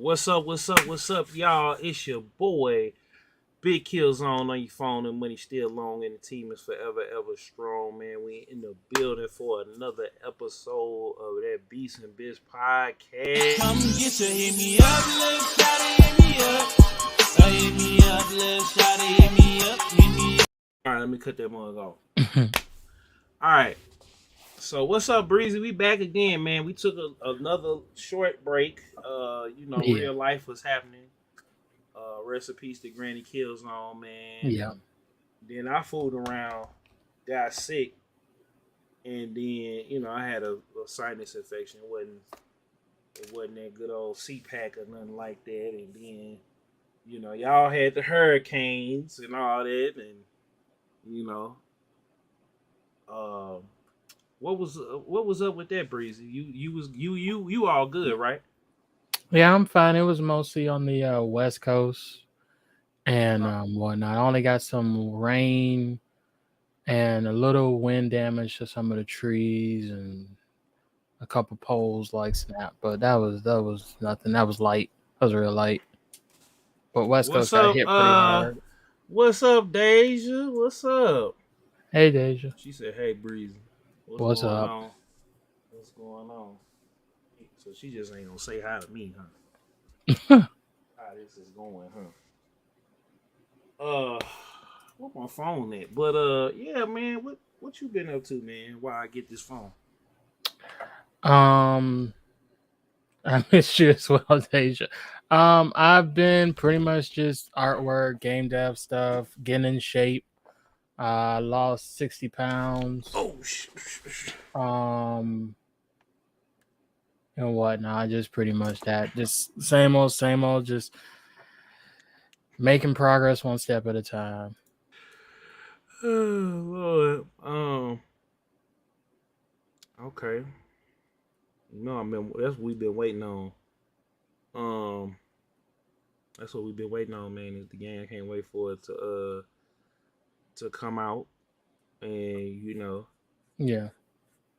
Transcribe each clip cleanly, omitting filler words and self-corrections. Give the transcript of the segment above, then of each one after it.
What's up? What's up? What's up, y'all? It's your boy, Big Killzone on your phone, and money still long, and the team is forever, ever strong, man. We in the building for another episode of that Beatz and Bitz podcast. Come get you, hit me up, little shawty, hit me up. Hit me up, little shawty, hit me up, hit me up. All right, let me cut that mug off. All right, so what's up, Breezy? We back again, man. We took another short break. Yeah, Real life was happening. Recipes to Granny Killzone, man, yeah. and then I fooled around, got sick, and then I had a sinus infection. It wasn't that good old CPAC or nothing like that. And then y'all had the hurricanes and all that, and you know uh, what was up with that, Breezy? You all good, right? Yeah, I'm fine. It was mostly on the West Coast and Uh, whatnot. I only got some rain and a little wind damage to some of the trees and a couple poles like snap, but that was nothing. That was light. That was real light. But West what's Coast got up? hit pretty hard. What's up, Deja? What's up? Hey, Deja, She said, "Hey, Breezy, what's what's going up? on? What's going on?" So she just ain't gonna say hi to me, huh? How this is going, huh? Where my phone at? But yeah, man, what you been up to, man? Why I get this phone? um, I missed you as well, Deja. I've been pretty much just artwork, game dev stuff, getting in shape. Lost 60 pounds. Oh, Um, and whatnot. Just pretty much that. Just same old. Just making progress one step at a time. oh Lord. Okay. I mean that's what we've been waiting on. Um, that's what we've been waiting on, man. Is the game? I can't wait for it to come out, and Yeah.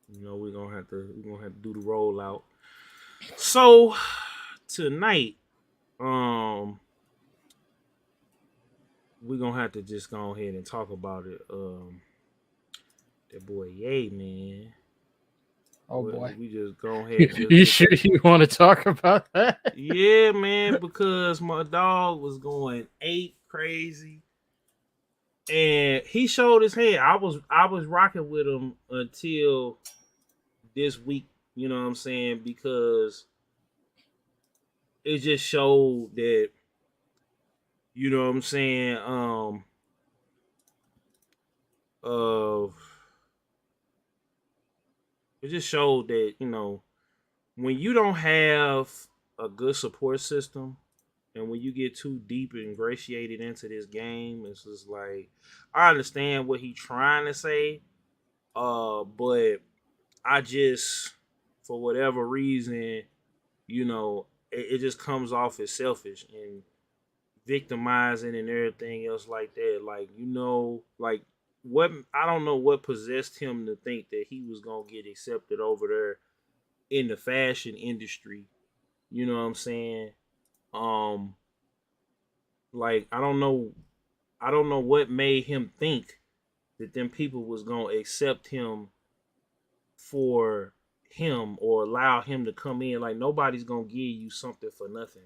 we're gonna have to do the rollout. So tonight, um, we're gonna have to just go ahead and talk about it. That boy, yay, man. Oh boy. We just go ahead and You just sure you want to talk about that? yeah, man, because my dog was going ape crazy, and he showed his head. I was rocking with him until this week. You know what I'm saying? Because it just showed that what I'm saying. Of It just showed that when you don't have a good support system, and when you get too deep and ingratiated into this game, it's just like I understand what he's trying to say, but I just, for whatever reason, it just comes off as selfish and victimizing and everything else like that. Like what, I don't know what possessed him to think that he was gonna get accepted over there in the fashion industry. You know what I'm saying? Um, like I don't know what made him think that them people was gonna accept him for him or allow him to come in. Like nobody's gonna give you something for nothing.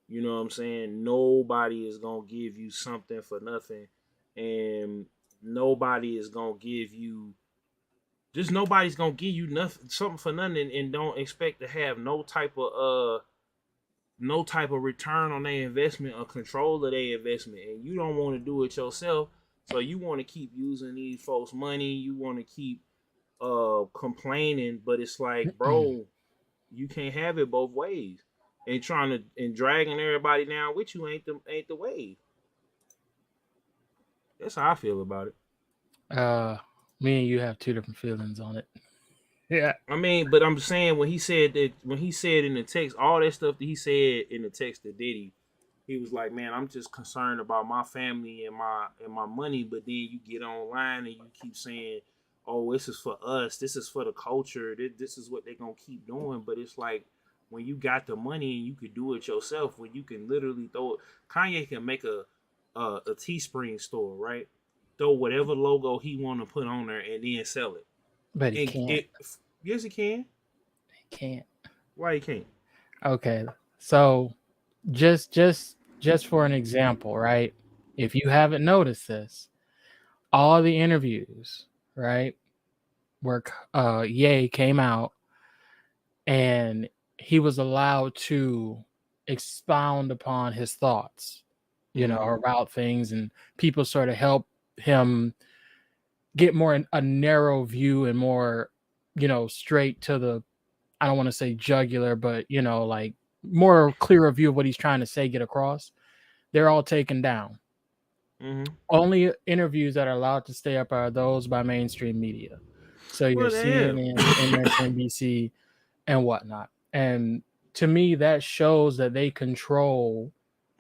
You know what I'm saying? Nobody is gonna give you something for nothing, and nobody is gonna give you just nobody's gonna give you nothing something for nothing, and don't expect to have no type of return on their investment or control of their investment, and you don't want to do it yourself. So you want to keep using these folks' money. You want to keep complaining, but it's like, bro, you can't have it both ways. And trying to and dragging everybody down with you ain't the way. That's how I feel about it. uh, Me and you have two different feelings on it. Yeah. I mean, but I'm saying when he said in the text, all that stuff that he said in the text to Diddy, he was like, "Man, I'm just concerned about my family and my money." But then you get online and you keep saying, "Oh, this is for us. This is for the culture. This is what they're gonna keep doing." But it's like, when you got the money and you could do it yourself, when you can literally throw it. Kanye can make a Teespring store, right? Throw whatever logo he want to put on there and then sell it. But he And can't. it, yes, he can. He can't. Why he can't? Okay. So just for an example, right? If you haven't noticed this, all the interviews, right, where Ye came out and he was allowed to expound upon his thoughts, about things, and people sort of help him get more a narrow view and more, straight to the, I don't want to say jugular, but like more clearer view of what he's trying to say, get across. They're all taken down. Mm-hmm. Only interviews that are allowed to stay up are those by mainstream media. So your Well, yeah. CNN, MSNBC, and whatnot. And to me, that shows that they control.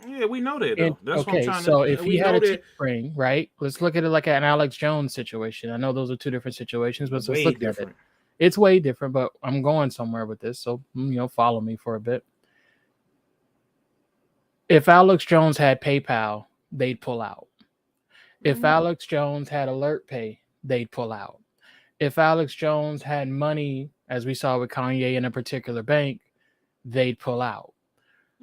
Yeah, we know that And though. That's what I'm okay, trying so to. if he We had know a that Teespring, right? Let's look at it like an Alex Jones situation. I know those are two different situations, but let's way look at it. different. It's way different, but I'm going somewhere with this, so follow me for a bit. If Alex Jones had PayPal, they'd pull out. If Mm-hmm. Alex Jones had Alert Pay, they'd pull out. If Alex Jones had money, as we saw with Kanye in a particular bank, they'd pull out.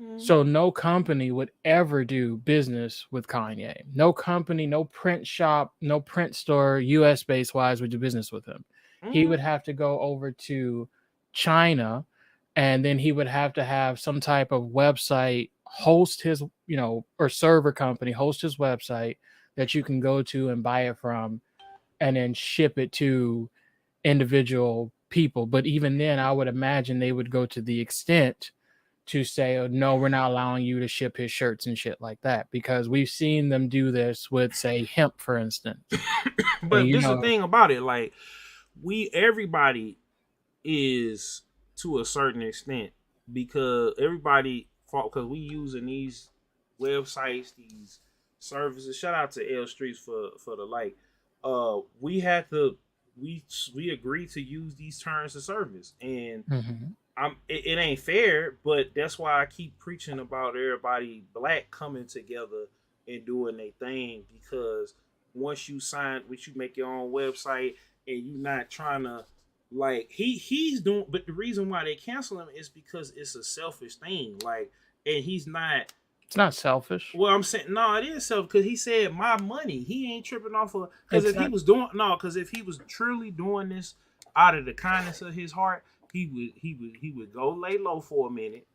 Mm-hmm. So no company would ever do business with Kanye. No company, no print shop, no print store, US based wise, would do business with him. He would have to go over to China, and then he would have to have some type of website host his, or server company host his website that you can go to and buy it from, and then ship it to individual people. But even then, I would imagine they would go to the extent to say, oh, no, we're not allowing you to ship his shirts and shit like that, because we've seen them do this with, say, hemp, for instance. But this is the thing about it, like everybody is to a certain extent, because everybody because we using these websites, these services. Shout out to L Streets for the like. We had to we agreed to use these terms of service, and it ain't fair, but that's why I keep preaching about everybody black coming together and doing their thing, because once you make your own website and you not trying to like he's doing, but the reason why they cancel him is because it's a selfish thing, like, and he's not. It's not selfish. Well, I'm saying no, it is selfish, because he said my money. He ain't tripping off of, because if he was truly doing this out of the kindness of his heart, he would go lay low for a minute.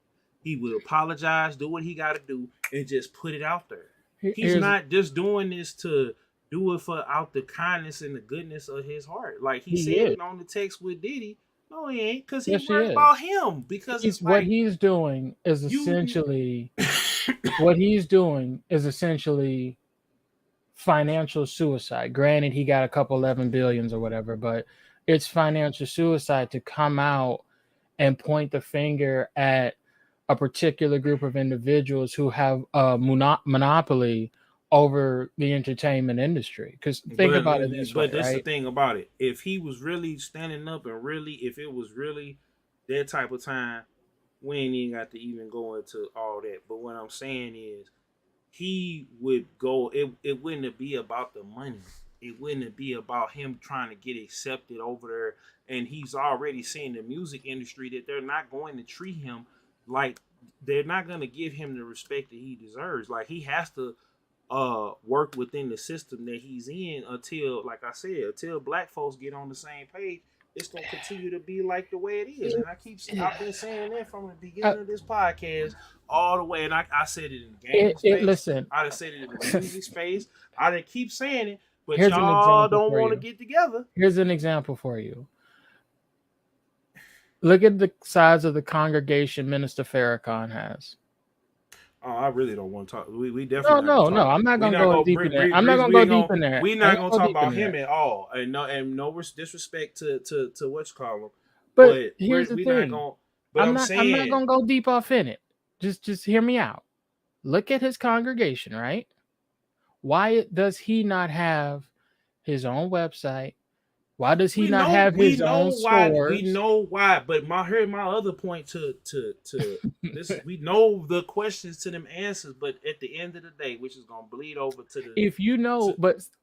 He would apologize, do what he got to do, and just put it out there. He's not just doing this to do it for out the kindness and the goodness of his heart. Like he said it on the text with Diddy. No, he ain't, because he's worried about him. Because it's what he's doing is essentially financial suicide. Granted, he got a couple 11 billions or whatever, but it's financial suicide to come out and point the finger at a particular group of individuals who have a monopoly over the entertainment industry. Because think about it this way, but that's right? the thing about it. If he was really standing up and really, if it was really that type of time, we ain't even got to even go into all that. But what I'm saying is, he would go. It wouldn't be about the money. It wouldn't be about him trying to get accepted over there. And he's already seeing the music industry that they're not going to treat him like, they're not going to give him the respect that he deserves. Like, he has to work within the system that he's in until, like I said, until black folks get on the same page. It's gonna continue to be like the way it is, and I've been saying that from the beginning of this podcast all the way. And I said it in the gaming space. Listen, I said it in the music space. I didn't keep saying it, but here's y'all don't want to get together. Here's an example for you. Look at the size of the congregation Minister Farrakhan has. Oh, I really don't want to talk. We definitely no. I'm not gonna go deep in there. I'm not gonna go deep in there. We're not gonna talk about him at all, and no disrespect to what you call him. But here's the thing. I'm not gonna go deep off in it. Just hear me out. Look at his congregation, right? Why does he not have his own website? Why does he We not know have we his know own why we stores? know why, but my other point to this, we know the questions to them answers, but at the end of the day, which is gonna bleed over to the If you know, to,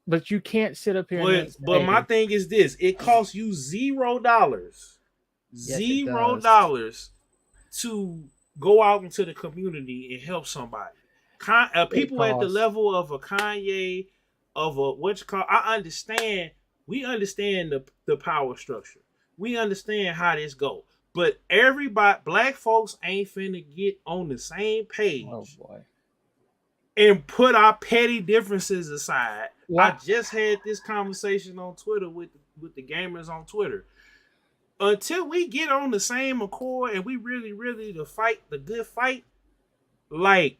but you can't sit up here and then but my say, thing is this: it costs you $0, yes, it zero does. dollars to go out into the community and help somebody. It People at the costs. level of a Kanye, of a what you call, I understand. We understand the power structure. We understand how this go. But everybody, black folks ain't finna get on the same Oh page boy. and put our petty differences aside. I Why? just had this conversation on Twitter with the gamers on Twitter. Until we get on the same accord and we really the good fight, like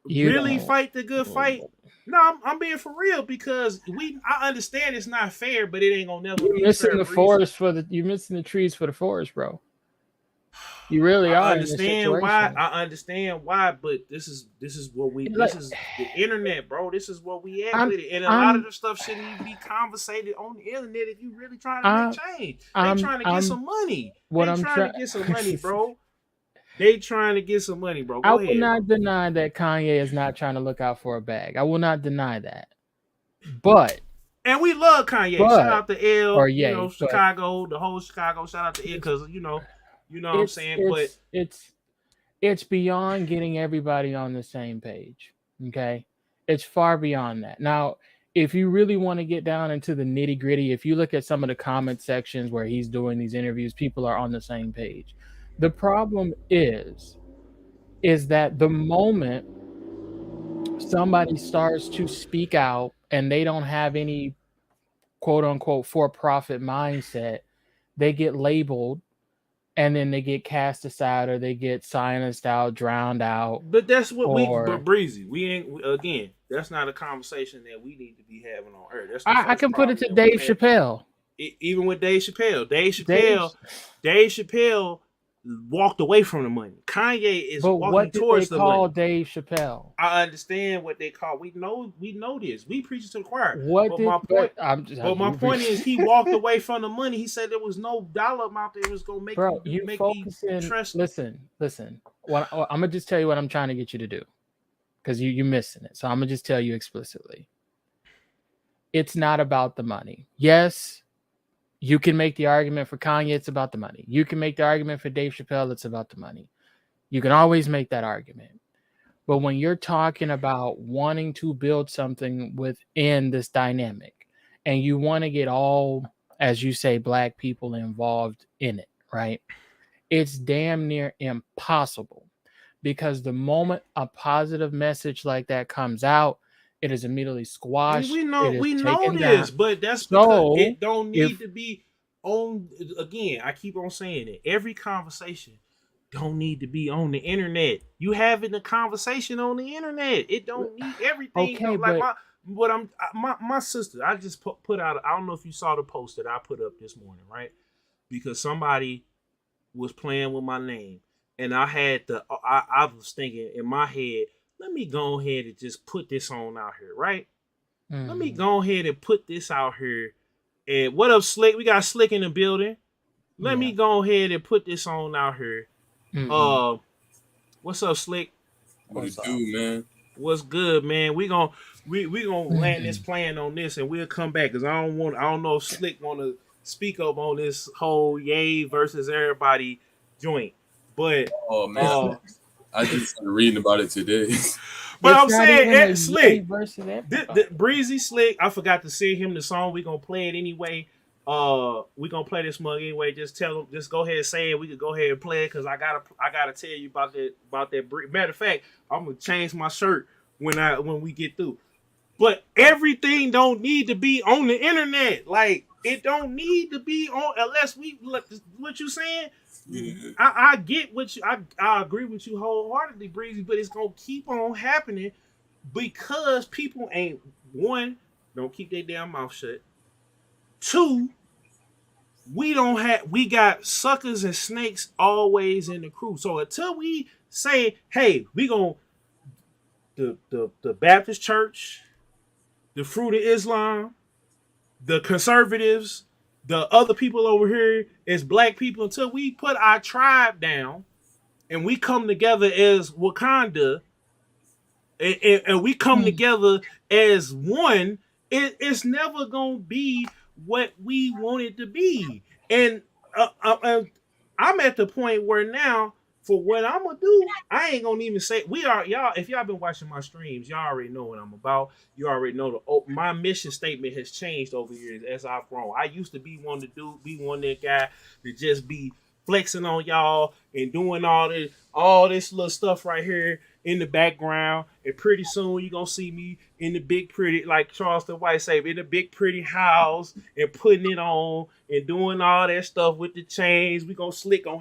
You really don't. fight the good Oh, fight. boy. No, I'm being for real because I understand it's not fair, but it ain't gonna never You're be missing fair, the Breezy. forest for the. You're missing the trees for the forest, bro. You really I are in this understand why. situation. I understand why, but this is what we. This Like, is the internet, bro. This is what we at I'm, with it, and a lot of I'm, the stuff shouldn't even be conversated on the internet if you really trying to make I'm, change. They I'm, trying to get I'm. some money. What They I'm trying to trying. get some money, bro. They trying to get some money, bro. I Go will ahead, not bro. deny that Kanye is not trying to look out for a bag. I will not deny that. But, And we love Kanye. Shout but, out to or L, yay, but Chicago, the whole Chicago. Shout out to L it's, because you know what I'm it's, saying. But it's, it's, it's beyond getting everybody on the same page. Okay, it's far beyond that. Now, if you really want to get down into the nitty gritty, if you look at some of the comment sections where he's doing these interviews, people are on the same page. The problem is that the moment somebody starts to speak out and they don't have any quote unquote for profit mindset, they get labeled and then they get cast aside or they get silenced out, drowned out, that's what but or Breezy, we ain't again. That's not a conversation that we need to be having on Earth. That's the I first can put it problem to that we Dave had. Chappelle. Even with Dave Chappelle, Dave, Dave Chappelle walked away from the money. Kanye is but walking what did they towards the call money. Dave Chappelle? I understand what they call. We know this. We preach it to the choir. What But did? my But point, I'm just but my you, point is, he walked away from the money. He said there was no dollar amount that was gonna make bro. You make me focus in. trust. Listen. What I'm gonna just tell you what I'm trying to get you to do because you're missing it. So I'm gonna just tell you explicitly. It's not about the money. Yes, you can make the argument for Kanye. It's about the money. You can make the argument for Dave Chappelle. It's about the money. You can always make that argument. But when you're talking about wanting to build something within this dynamic and you want to get all, as you say, black people involved in it, right? It's damn near impossible because the moment a positive message like that comes out, it is immediately We squashed, know it is we know taken down. this, but that's because So it don't need if to be on. Again, I keep on saying it. Every conversation don't need to be on the internet. You having the conversation on the internet. It don't need everything. okay, Don't like but my sister. I just put out. I don't know if you saw the post that I put up this morning, right? Because somebody was playing with my name, and I had I was thinking in my head, let me go ahead and just put this on out here, right? Let me mm, go ahead and put this out here. And what up, Slick? We got Slick in the building. Let yeah. me go ahead and put this on out here. Mm-mm. Uh, what's up, Slick? What it What's up? do, man? What's good, man? We gonna land this Mm-mm. plan on this, and we'll come back because I don't know if Slick want to speak up on this whole Ye versus everybody joint, but Oh man, It's uh, not, I just started reading about it today. but it's I'm not saying even a yay Slick. versus The everybody. Breezy Slick, I forgot to send him the song. We gonna play it anyway. We gonna play this mug anyway. Just tell him, just go ahead and say it. We could go ahead and play it because I gotta tell you about that. Matter of fact, I'm gonna change my shirt when we get through. But everything don't need to be on the internet. Like it don't need to be on unless we look. What you saying? Yeah. I get what you. I agree with you wholeheartedly, Breezy. But it's gonna keep on happening because people ain't one, don't keep their damn mouth shut. Two, we got suckers and snakes always in the crew. So until we say, hey, we gonna the Baptist church, the Fruit of Islam, the conservatives, the other people over here as black people until we put our tribe down and we come together as Wakanda and we come together as one, it's never gonna be what we want it to be. And I'm at the point where now, for what I'm gonna do, I ain't gonna even say we are y'all. If y'all been watching my streams, y'all already know what I'm about. You already know my mission statement has changed over years as I've grown. I used to be one that guy to just be flexing on y'all and doing all this little stuff right here in the background, and pretty soon you gonna see me in the big pretty, like Charleston White say, in the big pretty house and putting it on and doing all that stuff with the chains. We gonna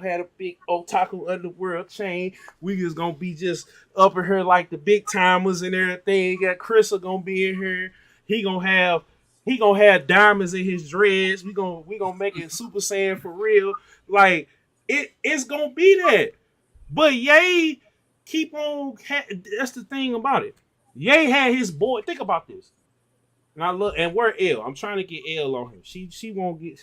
have a big Otaku Underworld chain. We just gonna be just up in here like the big timers and everything. Got Chris are gonna be in here. He gonna have diamonds in his dreads. We gonna make it Super Saiyan for real. Like it's gonna be that. But Ye keep on. That's the thing about it. Ye had his boy. Think about this. And I look, and where L? I'm trying to get L on her. She won't get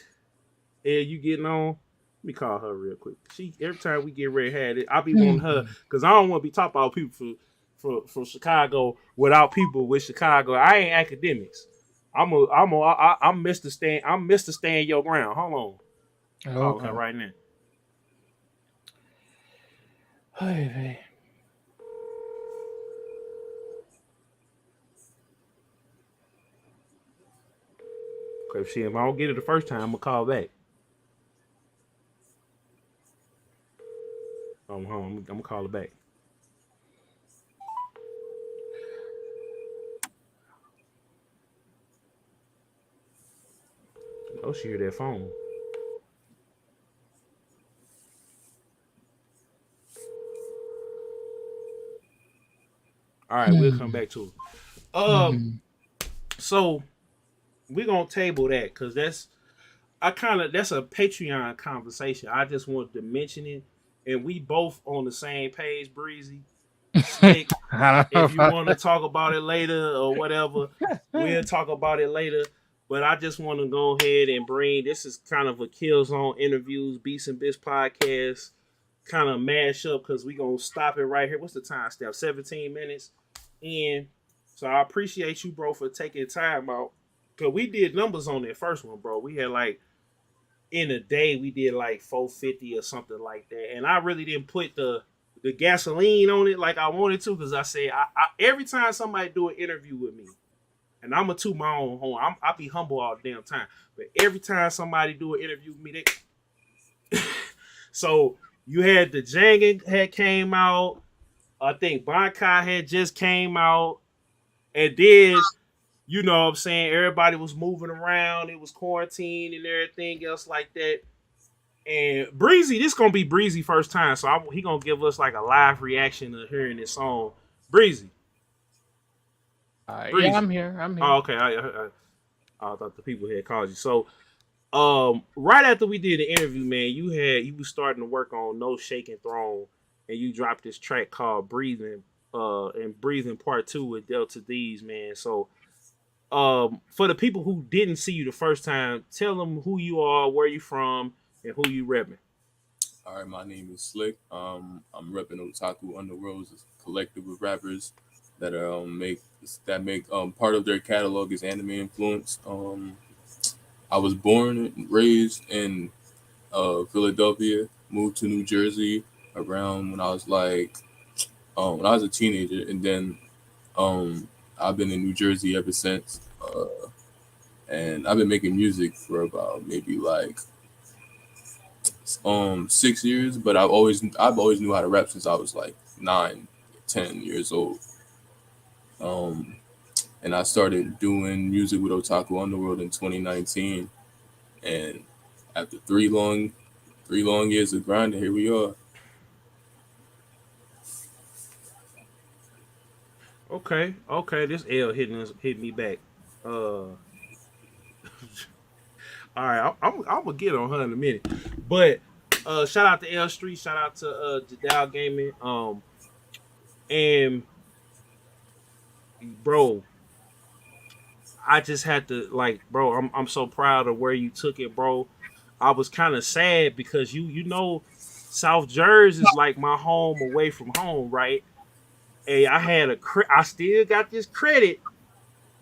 L. You getting on? Let me call her real quick. She every time we get ready to have it, I be wanting her because I don't want to be talking about people for Chicago without people with Chicago. I ain't academics. I'm Mr. Stand. I'm Mr. Stand your ground. Hold on. I'm calling her right now. Hey. Okay, if I don't get it the first time, I'm gonna call back. I'm gonna call her back. Oh, she hear that phone. All right, we'll come back to it. So we're gonna table that because that's a Patreon conversation. I just wanted to mention it, and we both on the same page, Breezy, Slick. If you want to talk about it later or whatever, we'll talk about it later. But I just want to go ahead and bring this is kind of a Kill Zone interviews, Beats and Bitz podcast kind of mash up because we gonna stop it right here. What's the time step? 17 minutes in. So I appreciate you, bro, for taking time out. Cause we did numbers on that first one, bro. We had like in a day we did like 450 or something like that. And I really didn't put the gasoline on it like I wanted to, because I said I every time somebody do an interview with me, and I'm a toot my own horn. I be humble all the damn time. But every time somebody do an interview with me, they so you had the Jangin had came out. I think Bankai had just came out. And then, you know what I'm saying, everybody was moving around. It was quarantine and everything else like that. And Breezy, this gonna be Breezy first time, so he gonna give us like a live reaction to hearing this song. Breezy. Yeah, I'm here. Oh, okay. I thought the people had called you. So, right after we did the interview, man, you was starting to work on No Shaking Throne, and you dropped this track called Breathing, and Breathing Part 2 with Delta Deez, man. So, for the people who didn't see you the first time, tell them who you are, where you from, and who you repping. All right, my name is Slick. I'm repping Otaku Underworld, a collective of rappers that make part of their catalog is anime influence. I was born and raised in Philadelphia, moved to New Jersey around when I was when I was a teenager, and then I've been in New Jersey ever since. And I've been making music for about maybe 6 years, but I've always knew how to rap since I was like 9, 10 years old. And I started doing music with Otaku Underworld in 2019, and after three long years of grinding, here we are. Okay. This L hit me back. All right, I'm gonna get on her in a minute, but shout out to L Street, shout out to Jadal Gaming, and bro, I just had to like, bro. I'm so proud of where you took it, bro. I was kind of sad because you know, South Jersey is like my home away from home, right? Hey, I had I still got this credit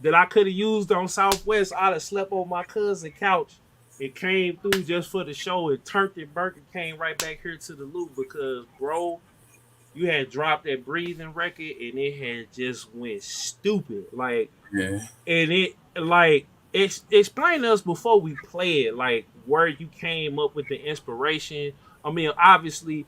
that I could have used on Southwest. I'd have slept on my cousin's couch. It came through just for the show. It turned it back and came right back here to the loop because, bro, you had dropped that breathing record and it had just went stupid. Like, Yeah. and it like explain to us before we play it, like where you came up with the inspiration. I mean, obviously,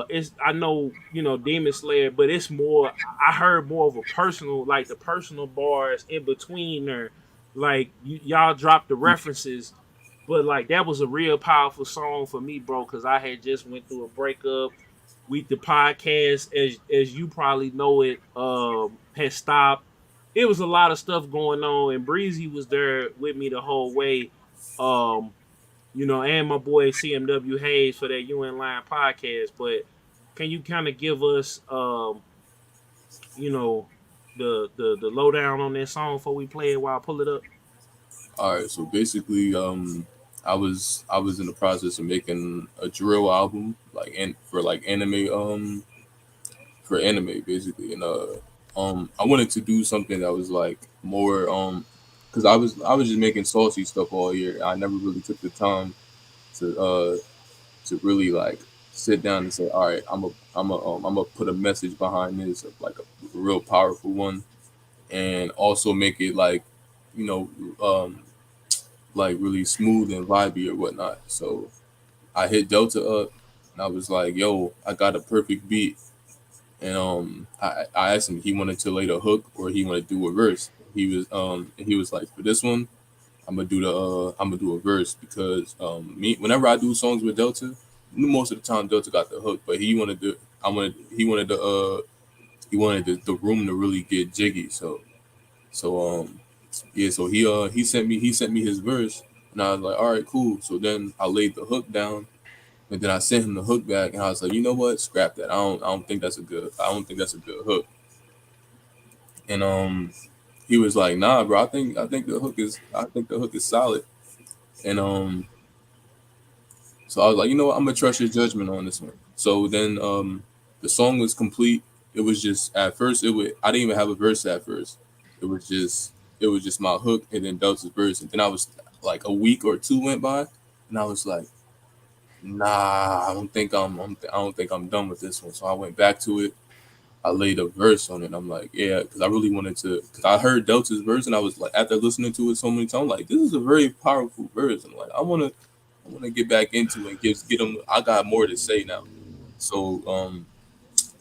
it's I know Demon Slayer, but it's more. I heard more of a personal, like the personal bars in between there, like y'all dropped the references, but like that was a real powerful song for me, bro, because I had just went through a breakup. The podcast, as you probably know it, had stopped. It was a lot of stuff going on, and Breezy was there with me the whole way. Um, and my boy CMW Hayes for that UN Line podcast. But can you kind of give us, you know, the lowdown on that song before we play it while I pull it up? All right. So basically, I was in the process of making a drill album, like for like anime, for anime basically, and I wanted to do something that was like more, because I was just making saucy stuff all year. I never really took the time to really like sit down and say, all right, I'm gonna put a message behind this, like a real powerful one, and also make it like, you know, like really smooth and vibey or whatnot. So I hit Delta up and I was like, yo, I got a perfect beat. And I asked him if he wanted to lay the hook or he wanted to do a verse. He was like, for this one, I'm gonna do a verse because me whenever I do songs with Delta, most of the time Delta got the hook, but he wanted the room to really get jiggy. So yeah, so he sent me his verse, and I was like, all right, cool. So then I laid the hook down, and then I sent him the hook back, and I was like, you know what, scrap that. I don't think that's a good hook. And he was like, nah, bro, I think the hook is solid. And so I was like, you know what, I'm gonna trust your judgment on this one. So then the song was complete. It was just at first I didn't even have a verse at first. It was just my hook and then Delta's verse. And then I was like a week or two went by, and I was like, nah, I don't think I'm done with this one. So I went back to it. I laid a verse on it. I'm like, yeah, because I really wanted to, because I heard Delta's verse and I was like, after listening to it so many times, I'm like, this is a very powerful verse. I'm like, I wanna get back into it and get them. I got more to say now. So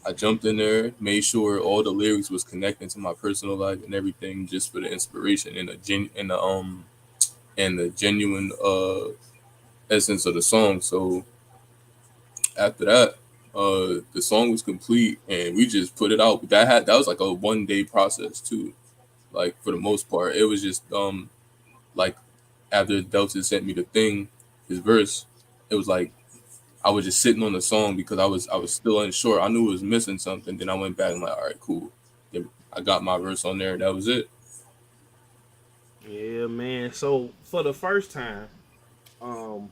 I jumped in there, made sure all the lyrics was connecting to my personal life and everything, just for the inspiration and the genuine essence of the song. So after that, the song was complete and we just put it out. That was like a 1 day process too. Like for the most part, it was just like after Delta sent me the thing, his verse, it was like I was just sitting on the song because I was still unsure. I knew it was missing something. Then I went back and like, all right, cool. Then I got my verse on there and that was it. Yeah, man. So for the first time, um,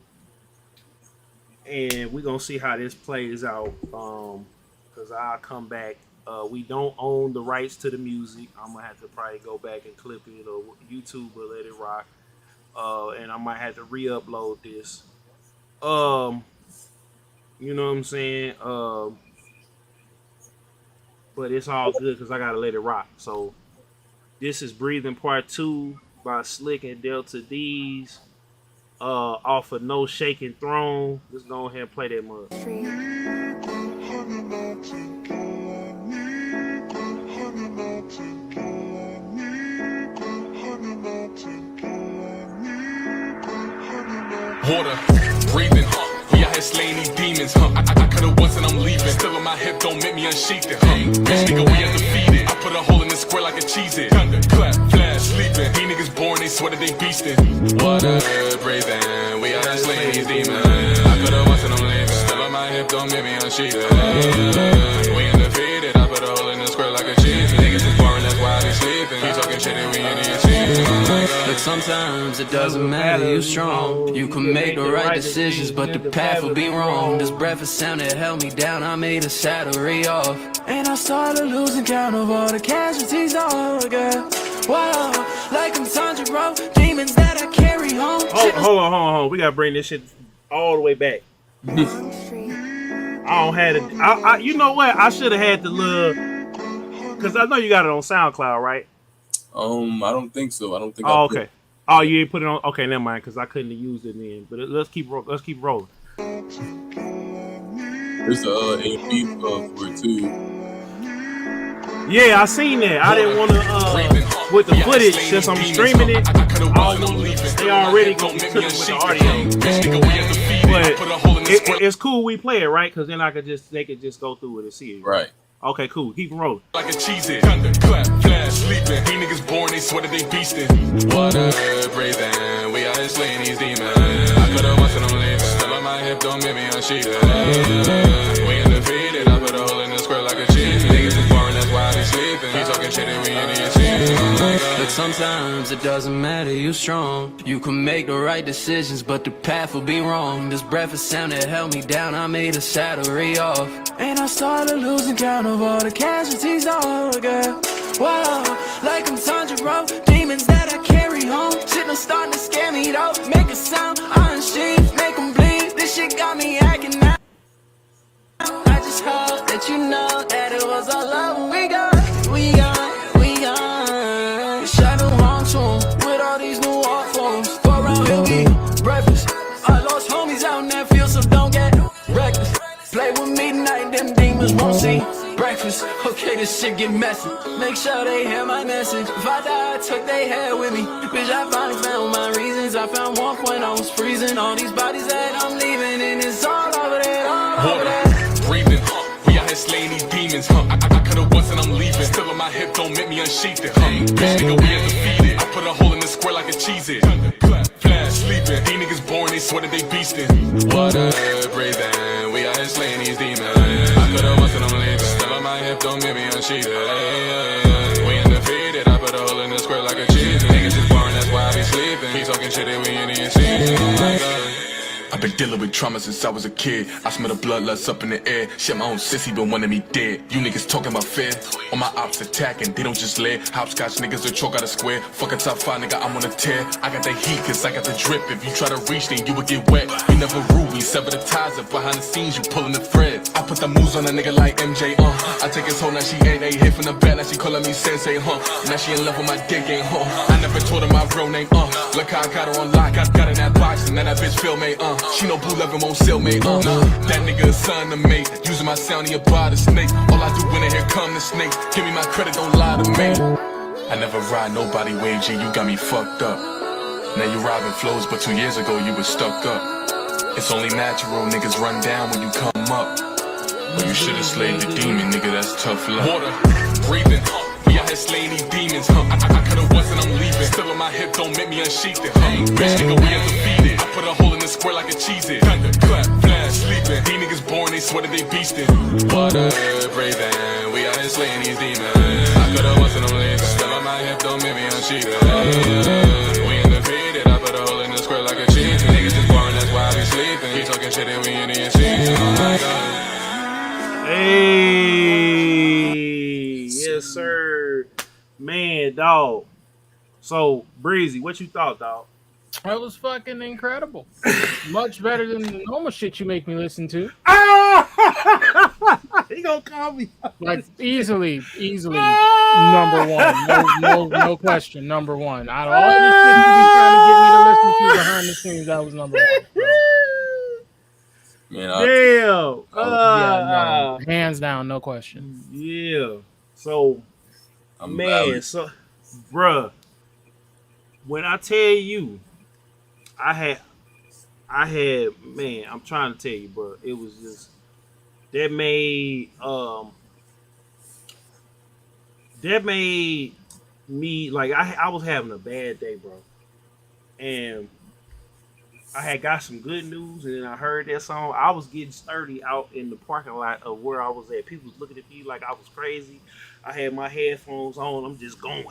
and we're gonna see how this plays out. Because I'll come back. We don't own the rights to the music. I'm gonna have to probably go back and clip it, or YouTube will let it rock. And I might have to re-upload this. Um, you know what I'm saying? But it's all good because I gotta let it rock. So this is Breathing Part 2 by Slick and Delta Deez. Off of No Shaking Throne. Let's go ahead and play that mug. Water, breathing, we out here slaying these demons, I cut it once and I'm leaving. Still on my hip, don't make me unsheath it, Bitch, nigga, we undefeated. I put a hole in the square like a cheese-it. Thunder, clap, flash, sleeping. These niggas born, they swear that they beastin'. Water, breathing, we out here slaying these demons. I cut it once and I'm leaving. Still on my hip, don't make me unsheath it. We undefeated, I put a hole in the square like a cheese-it. Niggas is boring, that's why I be sleeping. He talking shit and we ain't even cheating. sometimes it doesn't matter, you strong. You can make the right decisions, but the path will be wrong. This breath of sound that held me down, I made a Saturday off. And I started losing count of all the casualties, oh girl. Wow, like I'm Tanjiro, demons that I carry home. Oh, hold on. We gotta bring this shit all the way back. I don't have it. You know what? I should have had the little, cause I know you got it on SoundCloud, right? I don't think so. I don't think. Oh, okay. Oh, you ain't put it on. Okay, never mind, cause I couldn't have used it then. But let's keep rolling. There's a beat for it too. Yeah, I seen that. I didn't want to with the footage since I'm streaming it. They already gonna cook it with the audio. But it's cool we play it, right? Cause then they could just go through it and see it. Right. Okay, cool. Keep it rolling. Like a cheese it, thunder, clap, flash, sleeping. These niggas born, they swear that they beastin'. Water, breathing, we out here slaying these demons. I could've once and I'm leaving. Still on my hip, don't make me unsheathed. We undefeated, I put a hole in the square like a cheese. Niggas is born, that's why they sleeping. He talking shit and we in the But sometimes it doesn't matter, you strong. You can make the right decisions, but the path will be wrong. This breath of sound that held me down, I made a Saturday off. And I started losing count of all the casualties, oh girl. Wow, like I'm Tanjiro, demons that I carry home. Shit done starting to scare me though. Make a sound, unsheath, make them bleed. This shit got me acting out. I just hope that you know that it was all love. We got. Shadow on tune with all these new art forms. For around here we breakfast. I lost homies out in that field, so don't get reckless. Play with me tonight, them demons won't see breakfast. Okay, this shit get messy. Make sure they hear my message. If I die, I took they head with me. Bitch, I finally found my reasons. I found one point I was freezing. All these bodies that I'm leaving, and it's all over there, all over there. breathing. We out here slaying these demons. I could've once and I'm leaving. Still on my hip, don't make me unsheath it. Bitch, nigga, we undefeated. I put a hole in the square like a cheese it. Flash, sleeping. These niggas born, they swear that they beastin'. Water, breathing. We out here slaying these demons. I could've once and I'm leaving. Still on my hip, don't make me unsheath it. We undefeated. I put a hole in the square like a cheese it. Niggas is born, that's why I be sleeping. He talking shit and we in the season. I've been dealing with trauma since I was a kid. I smell the bloodlust up in the air. Shit, my own sissy been wanting me dead. You niggas talking about fear. All my ops attacking, they don't just lay. Hopscotch niggas will choke out a square. Fuck a top 5 nigga, I'm on a tear. I got the heat cause I got the drip. If you try to reach then you would get wet. We never rule, we sever the ties up behind the scenes, you pulling the threads. I put the moves on a nigga like MJ, I take his hoe, now she ain't a hit from the back. Now she calling me sensei, Now she in love with my dick, ain't I never told her my real name, Look how I got her on lock, got in that box and then that bitch feel me, She know boo loving won't sell me, That nigga a son to me. Using my sound, he a body snake. All I do when I hear come the snake. Give me my credit, don't lie to me. I never ride nobody wave, G, you got me fucked up. Now you robbing flows, but 2 years ago you was stuck up. It's only natural, niggas run down when you come up. But you should've slayed the demon, nigga, that's tough luck. Water, breathing, we out here slaying these demons, I could've once and I'm leaving. Still on my hip, don't make me unsheath it, Bitch, nigga, we undefeated. I put a hole in the square like a cheese it. Thunder, clap, flash, sleeping. These niggas born, they swear that they beastin'. Water, breathing, we out here slaying these demons. I could've once and I'm leaving. Still on my hip, don't make me unsheath it. We undefeated, I put a hole in the square like a cheese. Niggas is born, that's why I be sleeping. He talking shit and we in the season. Hey, yes sir, man, dog. So Breezy, what you thought, dog? That was fucking incredible. Much better than the normal shit you make me listen to. He gonna call me like easily number one. No question, number one. Out of all this shit you be trying to get me to listen to behind the scenes, that was number one. Bro. Man, no, hands down, no question. Yeah. So, so, bruh, when I tell you, I had, man, I'm trying to tell you, bro, it was just that made me like I was having a bad day, bro, and I had got some good news, and then I heard that song. I was getting sturdy out in the parking lot of where I was at. People was looking at me like I was crazy. I had my headphones on. I'm just going.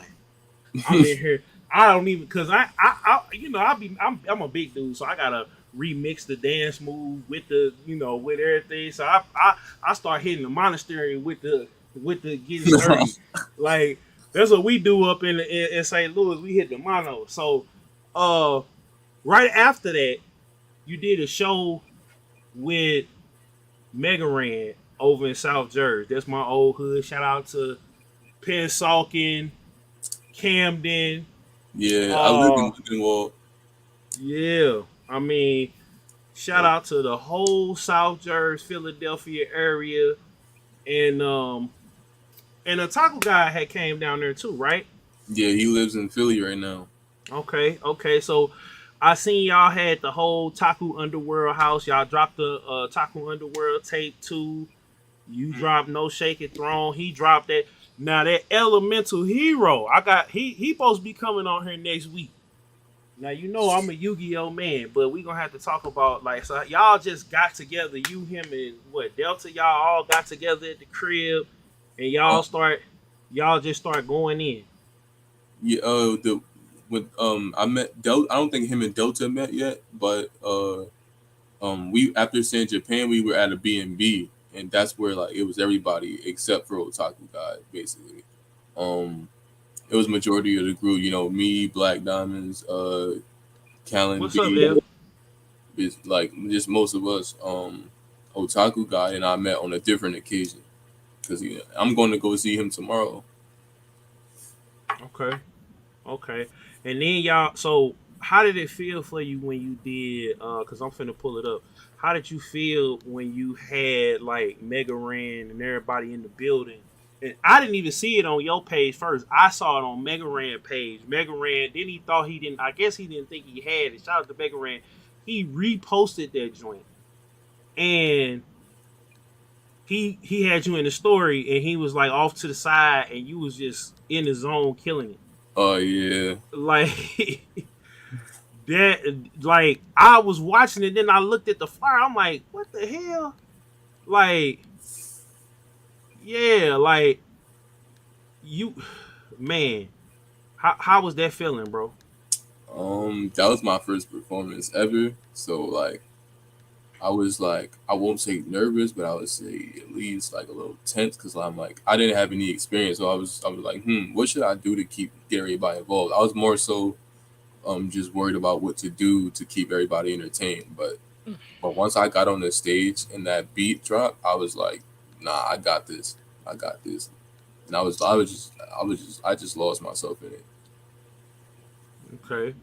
I'm in here. I don't even because I'm a big dude, so I gotta remix the dance move with the with everything. So I start hitting the monastery with the getting sturdy. Like that's what we do up in St. Louis. We hit the mono. So uh right after that, you did a show with Megaran over in South Jersey. That's my old hood. Shout out to Pennsauken, Camden. Yeah, I live in Uh Lindenwold. yeah. I mean, shout Yeah, out to the whole South Jersey, Philadelphia area. And and a taco guy had came down there too, right? yeah, he lives in Philly right now. Okay, okay. So I seen y'all had the whole Taku Underworld house. Y'all dropped the Taku Underworld tape too. You dropped No Shaking Throne. He dropped that. Now that Elemental Hero, I got he supposed to be coming on here next week. Now you know I'm a Yu-Gi-Oh man, but we gonna have to talk about like so y'all just got together, you, him, and what Delta. Y'all all got together at the crib, and y'all just start going in. Yeah, the when I met Delta. I don't think him and Delta met yet, but we after seeing Japan, we were at a B&B, and that's where like it was everybody except for Otaku guy, basically. Um, it was majority of the group. You know, me, Black Diamonds, Callan What's up, B, Ev? is like just most of us. Otaku guy and I met on a different occasion because I'm going to go see him tomorrow. Okay, okay. And then y'all. So how did it feel for you when you did? Cause I'm finna pull it up. How did you feel when you had like Mega Ran and everybody in the building? And I didn't even see it on your page first. I saw it on Mega Ran page. Mega Ran. Then he thought he didn't. I guess he didn't think he had it. Shout out to Mega Ran. He reposted that joint and he had you in the story and he was like off to the side and you was just in the zone killing it. Oh yeah, Like that, like I was watching it, then I looked at the fire. I'm like, what the hell? Like, yeah, like you, man. How was that feeling, bro? that was my first performance ever. So like I was like, I won't say nervous, but I would say at least like a little tense because I'm like, I didn't have any experience, so I was like, what should I do to keep get everybody involved? I was more so just worried about what to do to keep everybody entertained. But once I got on the stage and that beat dropped, I was like, nah, I got this, and I just lost myself in it. Okay.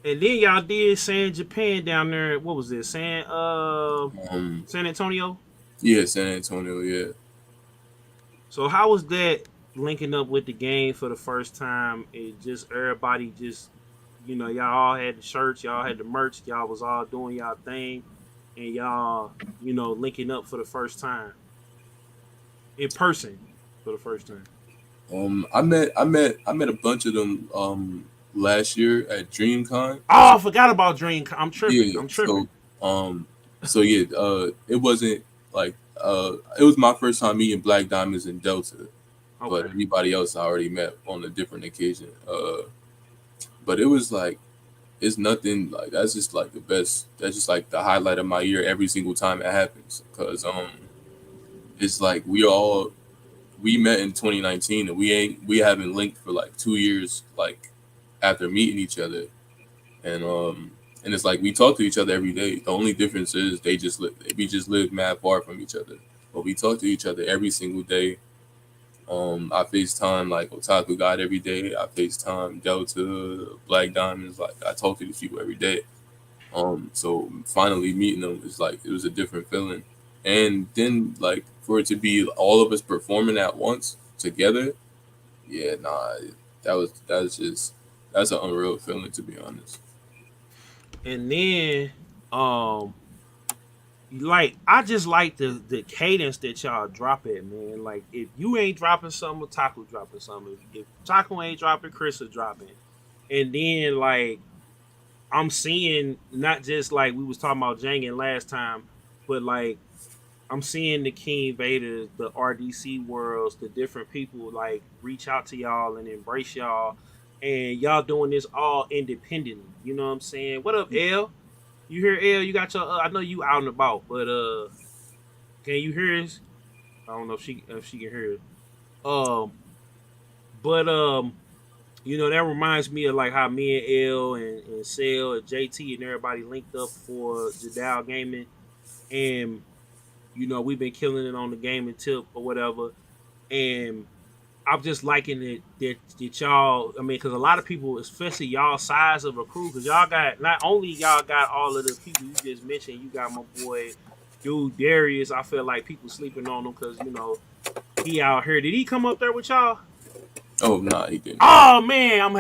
And then y'all did San Japan down there. What was this? Um, San Antonio. yeah, San Antonio, yeah. So how was that linking up with the game for the first time? It just everybody just y'all all had the shirts, y'all had the merch, y'all was all doing y'all thing, and y'all linking up for the first time in person for the first time. I met a bunch of them last year at DreamCon. Oh, I forgot about Dream. I'm tripping. Yeah, I'm tripping. um yeah, it wasn't like it was my first time meeting Black Diamonds and Delta, but Okay. everybody else I already met on a different occasion. But it was like it's nothing like that's just like the best. That's just like the highlight of my year every single time it happens because it's like we met in 2019 and we haven't linked for like 2 years like after meeting each other and it's like we talk to each other every day. The only difference is we just live mad far from each other, but we talk to each other every single day. I FaceTime like Otaku God every day. I FaceTime Delta, Black Diamonds. Like I talk to these people every day. So finally meeting them is like it was a different feeling. And then like for it to be all of us performing at once together, yeah, nah, that's an unreal feeling to be honest. And then like I just like the cadence that y'all drop it, man. Like if you ain't dropping something, Taco dropping something. If Taco ain't dropping, Chris is dropping. And then like I'm seeing not just like we was talking about Jangan last time, but like I'm seeing the King Vaders, the RDC worlds, the different people like reach out to y'all and embrace y'all. and y'all doing this all independently. You know what I'm saying? What up, L? You hear L? You got your? I know you out and about, but can you hear us? I don't know if she can hear it. Um, but that reminds me of like how me and L and Cell and JT and everybody linked up for Jadal Gaming, and we've been killing it on the gaming tip or whatever, and I'm just liking it that y'all. I mean, because a lot of people, especially y'all size of a crew, because y'all got not only y'all got all of the people you just mentioned. You got my boy, dude Darius. I feel like people sleeping on him because he out here. Did he come up there with y'all? Oh nah, he didn't. Oh man,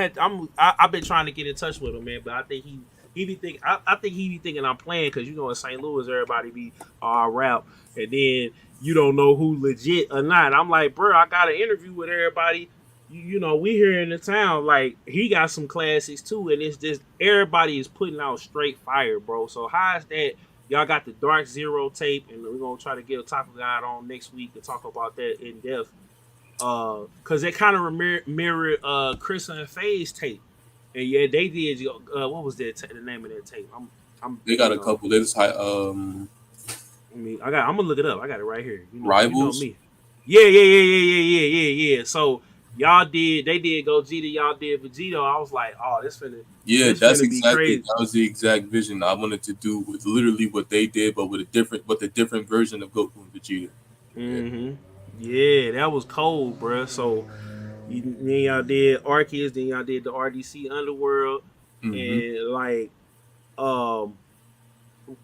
I've been trying to get in touch with him, man, but I think he be thinking I think he be thinking I'm playing because in St. Louis everybody be all rap, and then you don't know who legit or not. I'm like, bro, I got an interview with everybody. We here in the town. Like he got some classics too, and it's just everybody is putting out straight fire, bro. So how is that? Y'all got the Dark Zero tape, and we're gonna try to get Otaku God on next week to talk about that in depth. Because they kind of mirrored Chris and Faye's tape, and yeah, they did. What was the name of that tape? I'm They got a couple. They just I'm gonna look it up. I got it right here. You know Rivals. me. Yeah. So they did Gogeta, y'all did Vegito. I was like, oh, Yeah, this that's finna be exactly crazy. that was the exact vision I wanted to do with literally what they did, but with a different version of Goku and Vegeta. Yeah. Yeah, that was cold, bruh. So then y'all did Arceus, then y'all did the RDC Underworld, Mm-hmm. and like, um,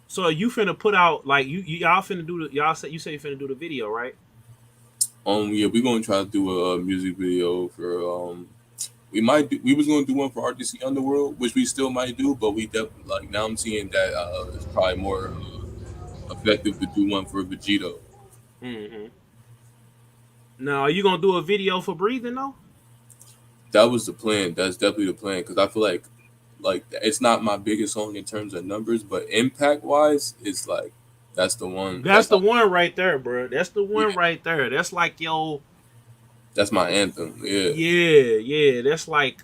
so you finna put out like y'all finna do the y'all say you say you finna do the video, right? Yeah, we're gonna try to do a music video for we was gonna do one for RTC Underworld, which we still might do, but we definitely like now I'm seeing that it's probably more effective to do one for Vegito. Mm-hmm. Now, are you gonna do a video for breathing though? That was the plan. That's definitely the plan because I feel like it's not my biggest song in terms of numbers, but impact wise, it's like that's the one. That's That's the like one right there, bro. That's the yeah, one right there. That's like that's my anthem. Yeah, yeah. That's like,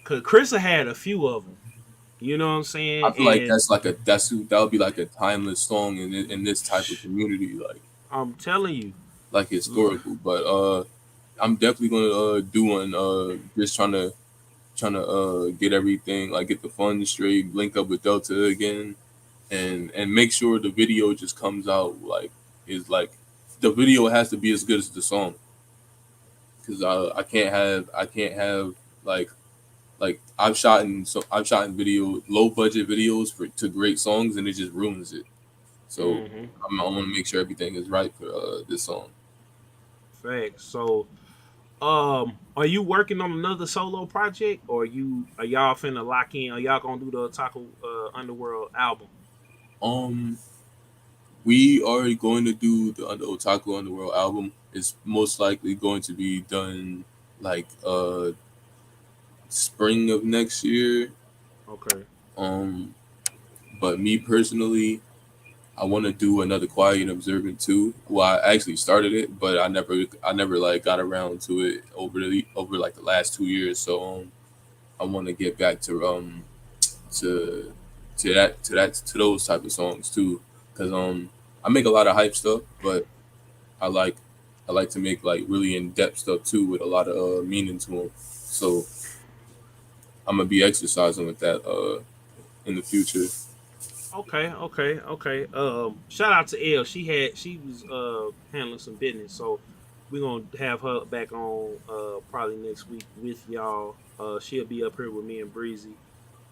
cause Krista had a few of them. You know what I'm I saying? feel like And that would be like a timeless song in this type of community, I'm telling you, like historical. But I'm definitely gonna do one. Just trying to get everything like get the funds straight, link up with Delta again, and make sure the video just comes out is like the video has to be as good as the song because I can't have like I've shot in video low budget videos for to great songs and it just ruins it. So hmm I want to make sure everything is right for this song. facts. So, are you working on another solo project, or are y'all finna lock in? Are y'all gonna do the Otaku Underworld album? Um, we are going to do the Otaku Underworld album. It's most likely going to be done like spring of next year. Okay. Um, but me personally, I want to do another Quiet and Observant too. Well, I actually started it, but I never like got around to it over like the last 2 years. So I want to get back to to those type of songs too, because I make a lot of hype stuff, but I like I like to make like really in depth stuff too with a lot of meaning to them. So I'm gonna be exercising with that in the future. Okay. Shout out to Elle. She was handling some business, so we're gonna have her back on probably next week with y'all. She'll be up here with me and Breezy.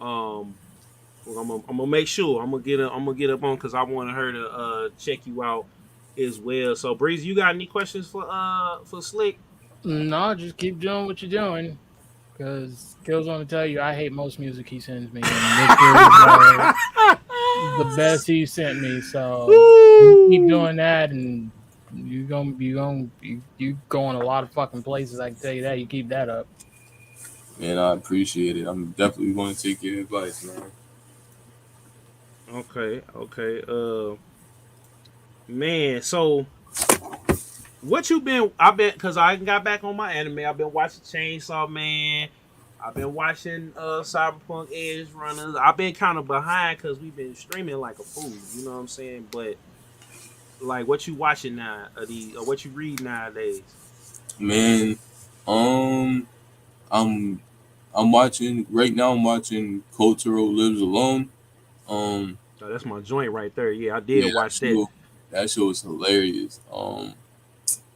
Um, I'm gonna make sure I'm gonna get up on because I wanted her to check you out as well. So Breezy, you got any questions for Slick? No, just keep doing what you're doing. Because Skills want to tell you, I hate most music he sends me, and this is the best he sent me. So you keep Woo! doing that, and you going a lot of fucking places. I can tell you that. You keep that up. And I appreciate it. I'm definitely going to take your advice, man. Okay. Man, so What you been? I've been because I got back on my anime. I've been watching Chainsaw Man. I've been watching Cyberpunk Edge Runners. I've been kind of behind because we've been streaming like a fool. You know what I'm saying? But like, what you watching now? What you read nowadays? Man, um, I'm I'm watching right now. I'm watching Kotaro Lives Alone. Um, Oh, that's my joint right there. Yeah, I did yeah, watch that. that show is hilarious.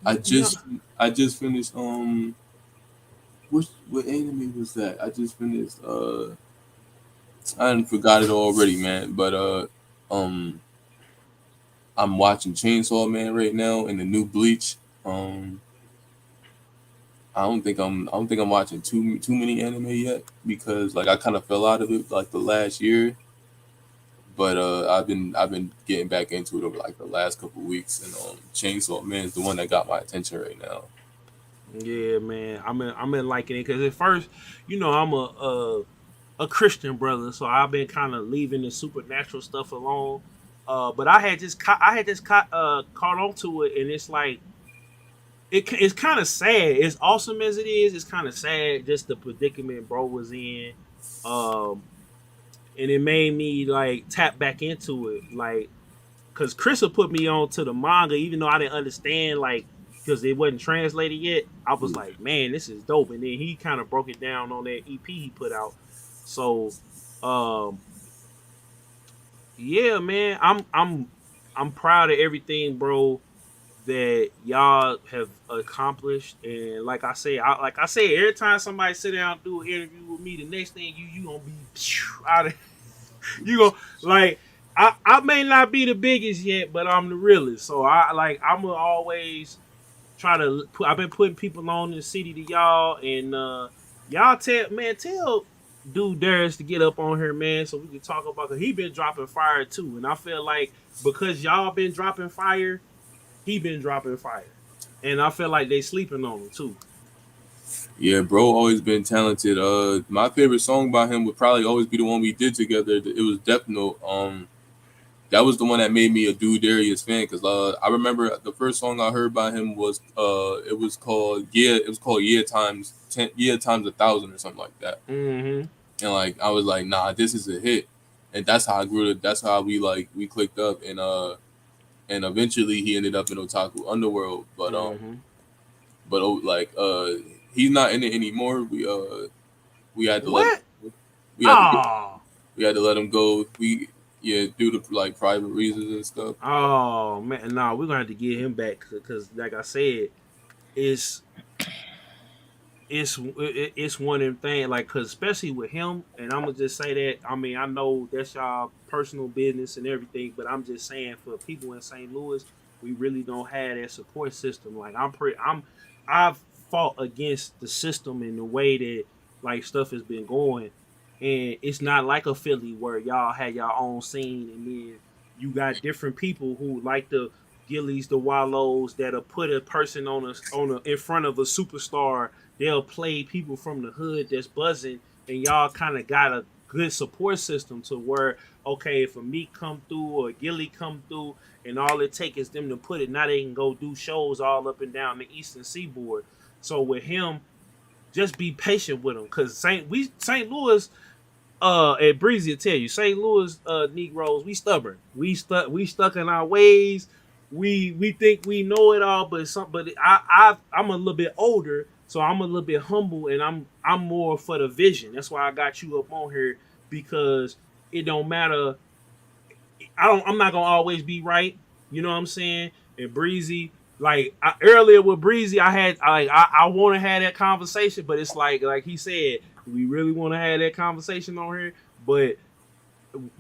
I Yeah, just I just finished what anime was that? I just finished I done forgot it already, man. But um I'm watching Chainsaw Man right now and the new Bleach. Um I don't think I'm watching too many anime yet because like I kind of fell out of it like the last year. But I've been getting back into it over like the last couple weeks, and Chainsaw Man is the one that got my attention right now. yeah, man. I'm in liking it because at first, I'm a Christian brother, so I've been kind of leaving the supernatural stuff alone. But caught on to it, and it's like it's kind of sad. As awesome as it is, it's kind of sad just the predicament bro was in. Um, and it made me like tap back into it, like because Chris will put me on to the manga, even though I didn't understand like because it wasn't translated yet. I was like, man, this is dope, and then he kind of broke it down on that EP he put out. So, um, yeah, man, I'm proud of everything, bro, that y'all have accomplished. And like I say, every time somebody sit down and do an interview with me, the next thing you gonna be out of you gonna like I may not be the biggest yet, but I'm the realest. So I'm gonna always try to put. I've been putting people on in the city to y'all, and y'all tell dude Darius to get up on here, man, so we can talk about. Cause he been dropping fire too, and I feel like because y'all been dropping fire, he been dropping fire, and I feel like they sleeping on him too. Yeah, bro, always been talented. My favorite song by him would probably always be the one we did together. It was Death Note. That was the one that made me a Dude Darius fan because I remember the first song I heard by him was it was called Year Times 1,000 or something like that. Mm-hmm. And like I was like, nah, this is a hit, and that's how I grew. That's how we clicked up, and eventually he ended up in Otaku Underworld. Mm-hmm. Like he's not in it anymore. We had to let What? we had to get, Oh, we had to let him go. We yeah due to like private reasons and stuff. oh man, no, we're gonna have to get him back because, like I said, it's it's one of them things like because especially with him, and I'm gonna just say that I mean I know that's y'all personal business and everything, but I'm just saying for people in St. Louis, we really don't have that support system. Like I've fought against the system and the way that like stuff has been going, and it's not like a Philly where y'all had your own scene and then you got different people who like the Gillies, the Wallows that'll put a person on a in front of a superstar. They'll play people from the hood that's buzzing, and y'all kind of got a good support system to where okay, if a Meek come through or a Gilly come through, and all it takes is them to put it. Now they can go do shows all up and down the Eastern Seaboard. So with him, just be patient with him, cause St. Louis and Breezy will tell you, St. Louis Negroes, we stubborn. We stuck in our ways. We think we know it all, but I'm a little bit older, so I'm a little bit humble, and I'm more for the vision. That's why I got you up on here because it don't matter. I'm not gonna always be right. You know what I'm saying? And Breezy, earlier with Breezy, I want to have that conversation, but it's like he said, do we really want to have that conversation on here? But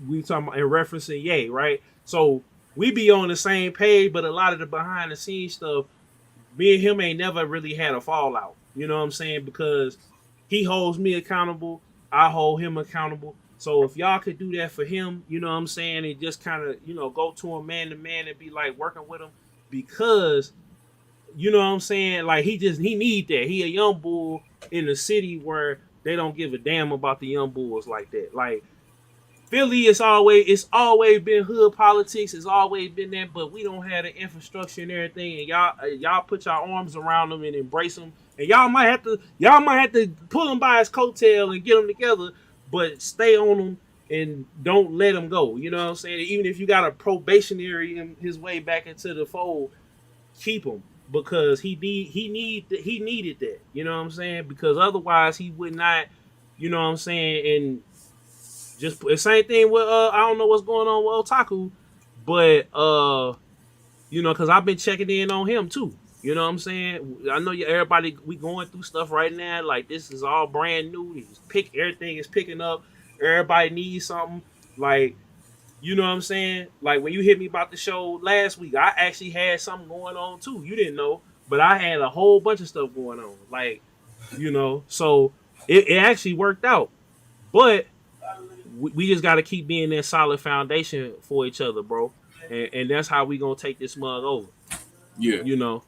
we talking about in referencing Yay, right? So we be on the same page, but a lot of the behind the scenes stuff, me and him ain't never really had a fallout. You know what I'm saying? Because he holds me accountable, I hold him accountable. So if y'all could do that for him, you know what I'm saying, and just kind of, go to him man to man and be like working with him because you know what I'm saying? Like he need that. He a young bull in a city where they don't give a damn about the young bulls like that. Like Philly it's always been hood politics. It's always been that, but we don't have the infrastructure and everything. And y'all put your arms around them and embrace them. And y'all might have to pull him by his coattail and get him together, but stay on him and don't let him go. You know what I'm saying? Even if you got a probationary in his way back into the fold, keep him because he needed that. You know what I'm saying? Because otherwise he would not. You know what I'm saying? And just the same thing with I don't know what's going on with Otaku, but because I've been checking in on him too. You know what I'm saying? I know everybody we going through stuff right now. Like this is all brand new. Everything is picking up. Everybody needs something. Like you know what I'm saying? Like when you hit me about the show last week, I actually had something going on too. You didn't know, but I had a whole bunch of stuff going on. Like so it actually worked out. But we just got to keep being that solid foundation for each other, bro. And that's how we gonna take this mug over, Yeah. you know.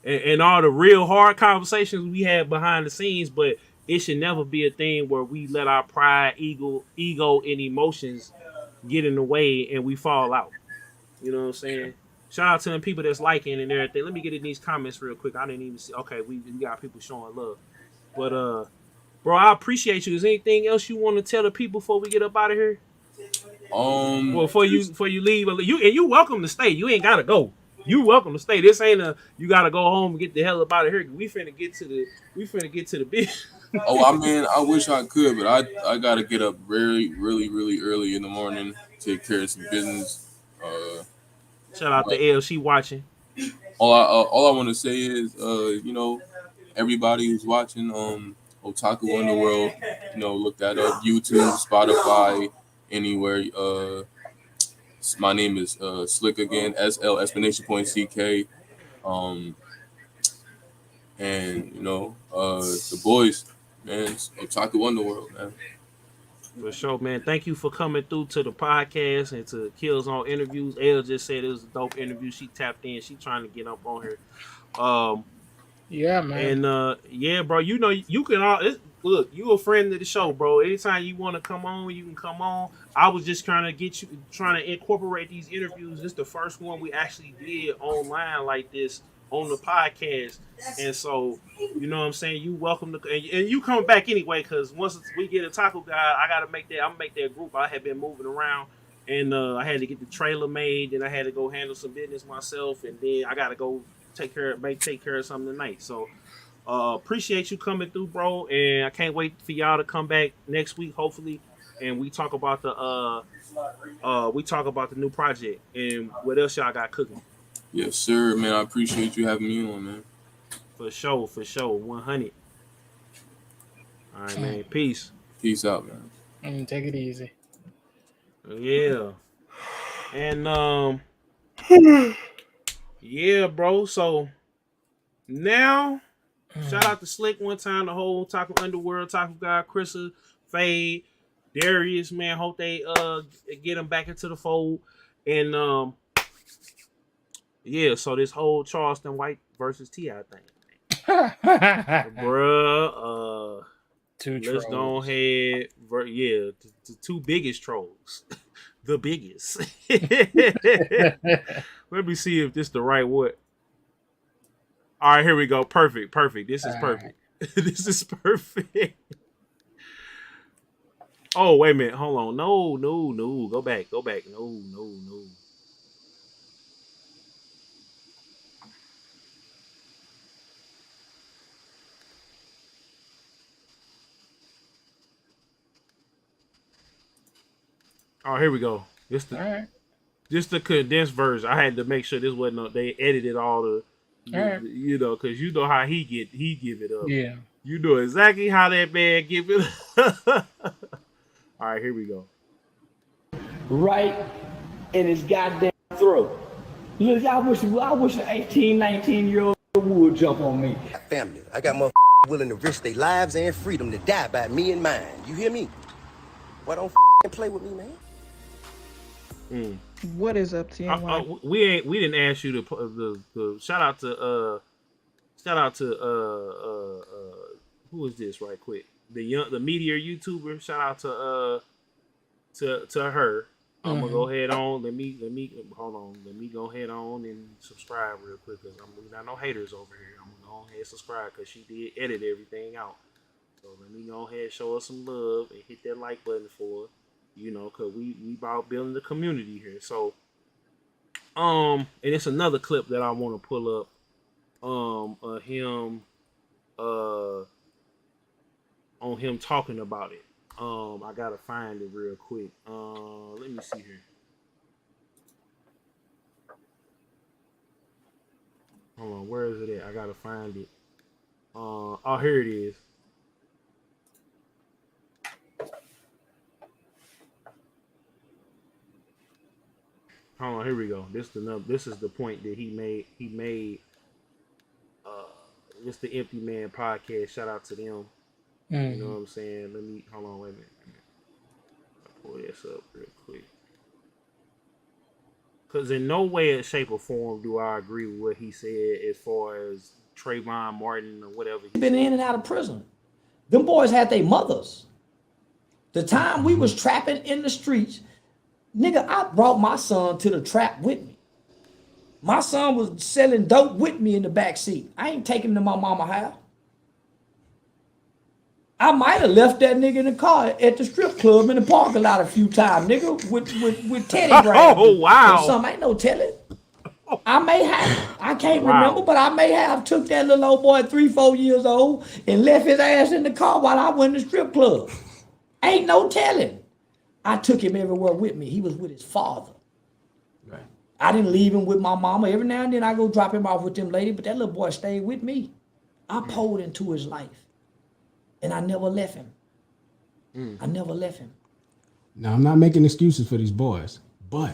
And all the real hard conversations we had behind the scenes, but it should never be a thing where we let our pride, ego, and emotions get in the way and we fall out. You know what I'm saying? Shout out to them people that's liking and everything. Let me get in these comments real quick. I didn't even see. Okay, we got people showing love, but bro, I appreciate you. Is there anything else you want to tell the people before we get up out of here? Well, before you leave, you welcome to stay. You ain't gotta go. You welcome to stay. This ain't you gotta go home and get the hell up out of here. We finna get to the bit. Oh, I mean, I wish I could, but I gotta get up really, really, really early in the morning, take care of some business. Shout out But to L. She watching. all I want to say is, everybody who's watching, Otaku Underworld, look that up, YouTube, Spotify, anywhere. My name is Slick again, SL explanation point CK. Um, and the boys, man, Otaku Underworld, man. For sure, man. Thank you for coming through to the podcast and to Kills on Interviews. Elle just said it was a dope interview. She tapped in. She trying to get up on here. Yeah, man. And yeah, bro, you can look. You a friend of the show, bro. Anytime you want to come on, you can come on. I was just trying to incorporate these interviews. This is the first one we actually did online like this on the podcast, and so you know what I'm saying. You welcome to and you come back anyway because once we get a taco guy, I gotta make that. I'm gonna make that group. I had been moving around. And I had to get the trailer made, then I had to go handle some business myself, and then I gotta go take care of something tonight. So appreciate you coming through, bro. And I can't wait for y'all to come back next week, hopefully, and we talk about the new project and what else y'all got cooking. Yes, sir, man. I appreciate you having me on, man. For sure, 100. All right, man. Peace. Peace out, man. Take it easy. Yeah. And yeah, bro. So now, shout out to Slick one time, the whole Otaku Underworld, Otaku guy, Chrissa, Fade, Darius, man. Hope they get them back into the fold. And yeah, so this whole Charleston White versus T.I. thing. Bruh, let's go ahead. The two biggest trolls. The biggest. Let me see if this the right word. All right, here we go. Perfect. This is perfect. Right. This is perfect. Oh, wait a minute. Hold on. No. Go back. No. Oh, here we go. This the condensed version. I had to make sure this wasn't. They edited all the, because you know how he give it up. Yeah, you know exactly how that man give it up. All right, here we go. Right in his goddamn throat. Look, I wish an 18, 19-year-old would jump on me. Family, I got motherfuckers willing to risk their lives and freedom to die by me and mine. You hear me? Why don't play with me, man? What is up, TNY? We didn't ask you the shout out to who is this right quick? The Meteor YouTuber. Shout out to to her. I'm gonna go Mhm. ahead on. Let me hold on. Let me go ahead on and subscribe real quick because we not no haters over here. I'm gonna go ahead and subscribe because she did edit everything out. So let me go ahead and show us some love and hit that like button for her. You know, cause we about building the community here. So and it's another clip that I want to pull up. Him uh on him talking about it. I gotta find it real quick. Let me see here. Hold on, where is it at? I gotta find it. Oh, here it is. Hold on, here we go. This is the point that he made. He made. Uh, this the Empty Man podcast. Shout out to them. You know what Mhm. I'm saying? Let me hold on. Wait a minute. I'll pull this up real quick. Because in no way, shape, or form do I agree with what he said as far as Trayvon Martin or whatever he been said. in and out of prison. Them boys had their mothers. The time we was trapping in the streets, nigga, I brought my son to the trap with me. My son was selling dope with me in the back seat. I ain't taking him to my mama house. I might have left that nigga in the car at the strip club in the parking lot a few times, nigga, with Teddy grabs Oh or wow! something. Ain't no telling. I may have. I can't remember, Wow! but I may have took that little old boy 3, 4 years old and left his ass in the car while I went to the strip club. Ain't no telling. I took him everywhere with me. He was with his father. Right. I didn't leave him with my mama. Every now and then I go drop him off with them ladies, but that little boy stayed with me. I poured into his life, and I never left him. I never left him. Now, I'm not making excuses for these boys, but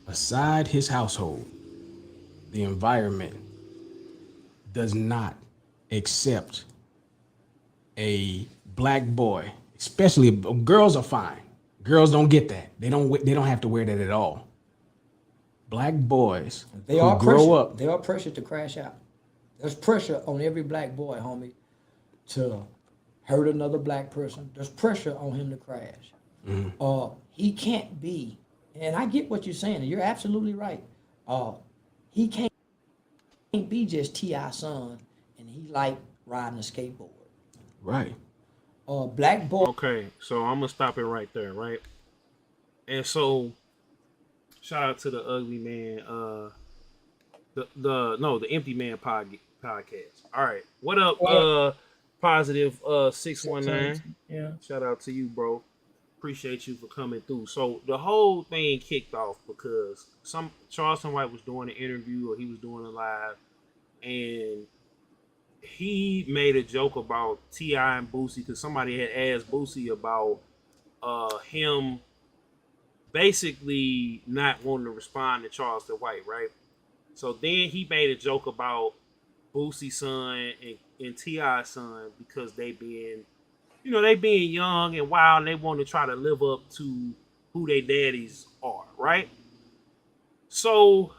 aside his household, the environment does not accept a black boy, especially girls are fine. Girls don't get that. They don't have to wear that at all. Black boys They who are grow pressured. up, They are pressured to crash out. There's pressure on every black boy, homie, to hurt another black person. There's pressure on him to crash. He can't be, and I get what you're saying, and you're absolutely right. He can't be just T.I. son, and he like riding a skateboard. right? Black boy. Okay, so I'm gonna stop it right there, right? And so, shout out to the Ugly Man. The Empty Man podcast. All right, what up? What up? Positive 619. 619. Yeah. Shout out to you, bro. Appreciate you for coming through. So the whole thing kicked off because some Charleston White was doing an interview or he was doing a live, and he made a joke about Ti and Boosie because somebody had asked Boosie about him basically not wanting to respond to Charleston White, right? So then he made a joke about Boosie's son and T.I.'s son because they being young and wild and they want to try to live up to who their daddies are, right? So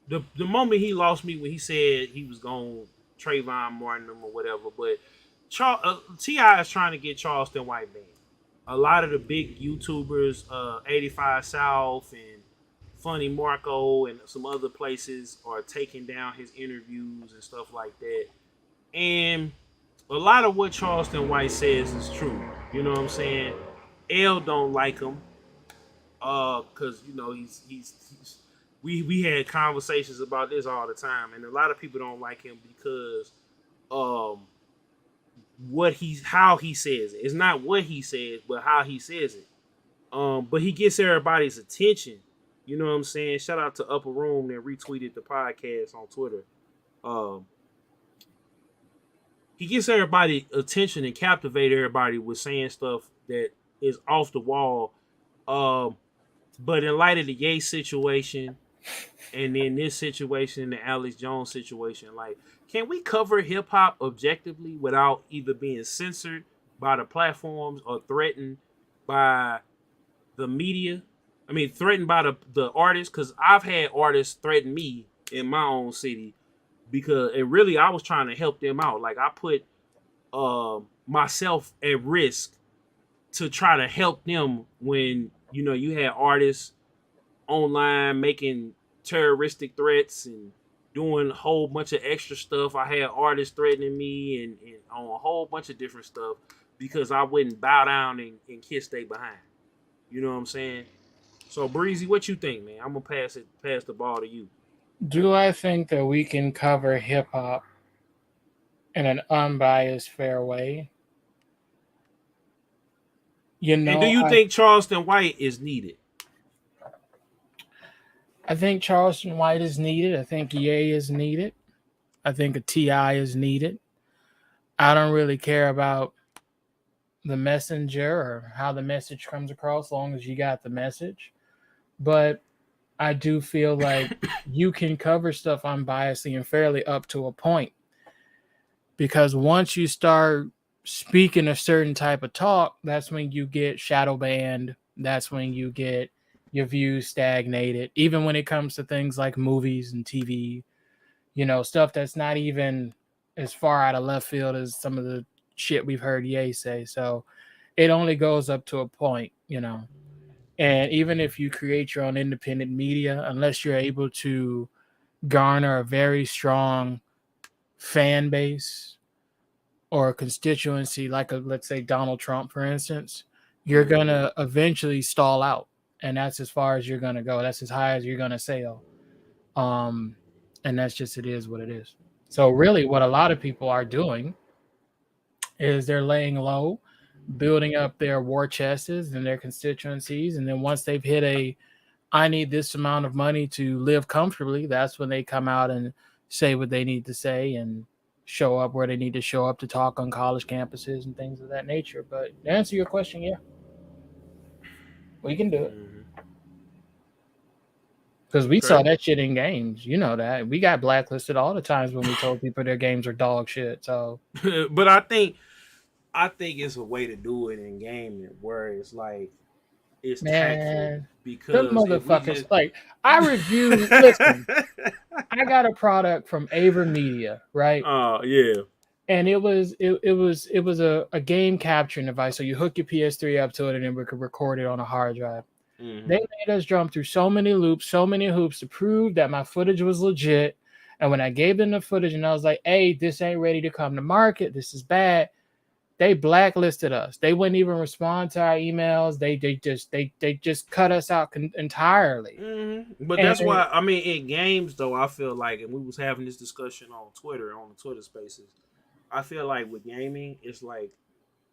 the moment he lost me when he said he was going Trayvon Martin or whatever, but T.I. is trying to get Charleston White banned. A lot of the big YouTubers, 85 South and Funny Marco and some other places are taking down his interviews and stuff like that. And a lot of what Charleston White says is true. You know what I'm saying? L don't like him. Cause he's we had conversations about this all the time, and a lot of people don't like him because um how he says it. It's not what he says, but how he says it. But he gets everybody's attention. You know what I'm saying? Shout out to Upper Room that retweeted the podcast on Twitter. Um, he gets everybody attention and captivate everybody with saying stuff that is off the wall. But in light of the Yates situation and then this situation, the Alex Jones situation, like, can we cover hip hop objectively without either being censored by the platforms or threatened by the media? I mean, threatened by the artists, because I've had artists threaten me in my own city because really I was trying to help them out. Like I put myself at risk to try to help them when you had artists online making terroristic threats and doing a whole bunch of extra stuff. I had artists threatening me and on a whole bunch of different stuff because I wouldn't bow down and kiss they behind. You know what I'm saying? So Breezy, what you think, man? I'm gonna pass the ball to you. Do I think that we can cover hip hop in an unbiased, fair way? And do you think Charleston White is needed? I think Charleston White is needed. I think Ye is needed. I think a T.I. is needed. I don't really care about the messenger or how the message comes across, as long as you got the message. But I do feel like you can cover stuff unbiasedly and fairly up to a point. Because once you start speaking a certain type of talk, that's when you get shadow banned. That's when you get your views stagnated. Even when it comes to things like movies and TV, stuff that's not even as far out of left field as some of the shit we've heard Ye say. So it only goes up to a point. And even if you create your own independent media, unless you're able to garner a very strong fan base or a constituency, like let's say Donald Trump, for instance, you're going to eventually stall out. And that's as far as you're going to go. That's as high as you're going to sail. And that's just, it is what it is. So really what a lot of people are doing is they're laying low, building up their war chests and their constituencies. And then once they've hit I need this amount of money to live comfortably, that's when they come out and say what they need to say and show up where they need to show up to talk on college campuses and things of that nature. But to answer your question, yeah, we can do it. Because we saw that shit in games. You know that. We got blacklisted all the times when we told people their games are dog shit. So but I think it's a way to do it in gaming where it's like it's tactful because the motherfuckers like I reviewed listen, I got a product from Aver Media, right? Yeah. And it was a game capturing device. So you hook your PS3 up to it and then we could record it on a hard drive. Mm-hmm. They made us jump through so many loops, so many hoops to prove that my footage was legit. And when I gave them the footage and I was like, hey, this ain't ready to come to market, this is bad, they blacklisted us. They wouldn't even respond to our emails. They just cut us out entirely. Mm-hmm. But that's why, I mean, in games though, I feel like, and we was having this discussion on Twitter, on the Twitter Spaces, I feel like with gaming, it's like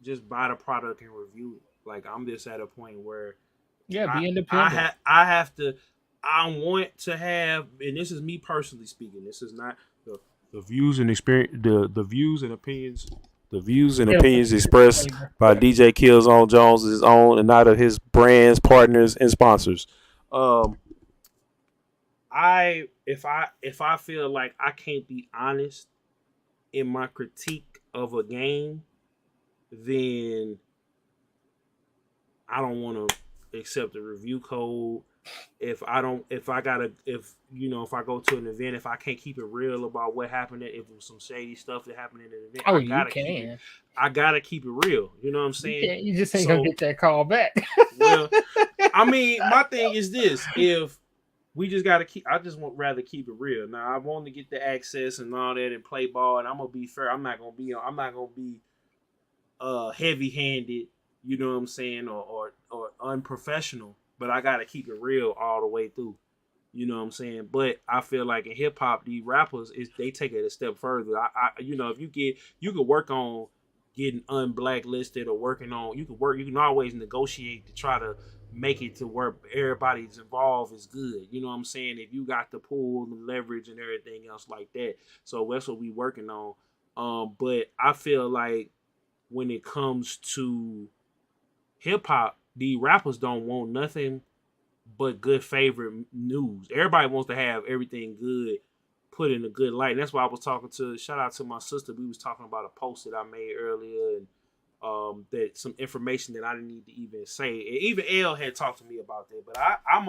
just buy the product and review it. Like I'm just at a point where be independent. I want to have, and this is me personally speaking. This is not the views and experience, the views and opinions. The views and opinions expressed by DJ Killzone Jones is his own and not of his brands, partners, and sponsors. If I feel like I can't be honest in my critique of a game, then I don't want to accept the review code. If I go to an event, if I can't keep it real about what happened, if it was some shady stuff that happened in an event, I gotta keep it real. You know what I'm saying? You just ain't gonna get that call back. Well, I mean, my thing is this: if we just gotta I just rather keep it real. Now, I want to get the access and all that and play ball, and I'm gonna be fair. I'm not gonna be heavy-handed. You know what I'm saying, or unprofessional. But I gotta keep it real all the way through. You know what I'm saying? But I feel like in hip hop, these rappers they take it a step further. If you could work on getting unblacklisted or working on you can always negotiate to try to make it to where everybody's involved is good. You know what I'm saying? If you got the pull, the leverage and everything else like that. So that's what we working on. But I feel like when it comes to hip hop, the rappers don't want nothing but good favorite news. Everybody wants to have everything good put in a good light. And that's why I was talking to, shout out to my sister. We was talking about a post that I made earlier and that some information that I didn't need to even say. And even L had talked to me about that. But I'm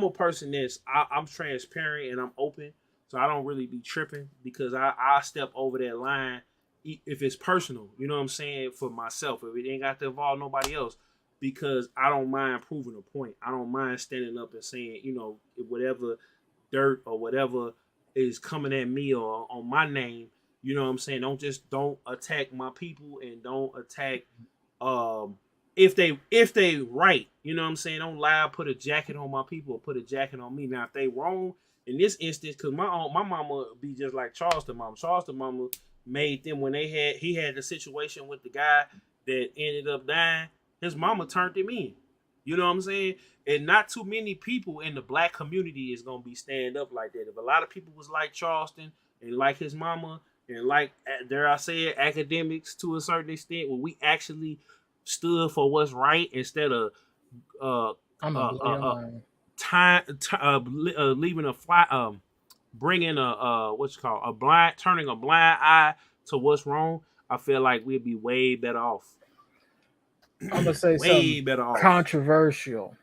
a person I'm transparent and I'm open. So I don't really be tripping because I step over that line if it's personal, you know what I'm saying, for myself, if it ain't got to involve nobody else, because I don't mind proving a point. I don't mind standing up and saying, you know, whatever dirt or whatever is coming at me or on my name, you know what I'm saying? Don't attack my people, and don't attack um if they right, you know what I'm saying? Don't lie, put a jacket on my people or put a jacket on me. Now if they wrong in this instance, because my mama be just like Charleston mama. Charleston mama made them when he had the situation with the guy that ended up dying. His mama turned him in. You know what I'm saying? And not too many people in the black community is gonna be stand up like that. If a lot of people was like Charleston and like his mama and like, dare I say it, academics to a certain extent, where we actually stood for what's right instead of uh I'm a uh blow uh, your uh mind. leaving a fly bringing a what's it called, a blind turning a blind eye to what's wrong. I feel like we'd be way better off. I'm gonna say Way something better off. controversial.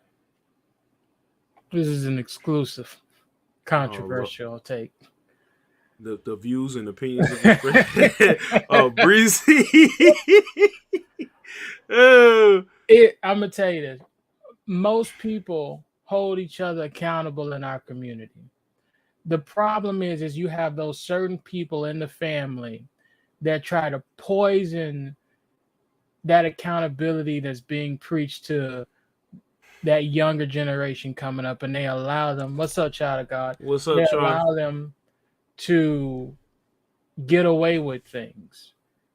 This is an exclusive Oh look, controversial take. the views and opinions of expression. Breezy. Oh. I'm gonna tell you this. Most people hold each other accountable in our community. The problem is you have those certain people in the family that try to poison that accountability that's being preached to that younger generation coming up, and they allow them, what's up, child of God? What's They up, Charles? allow them to get away with things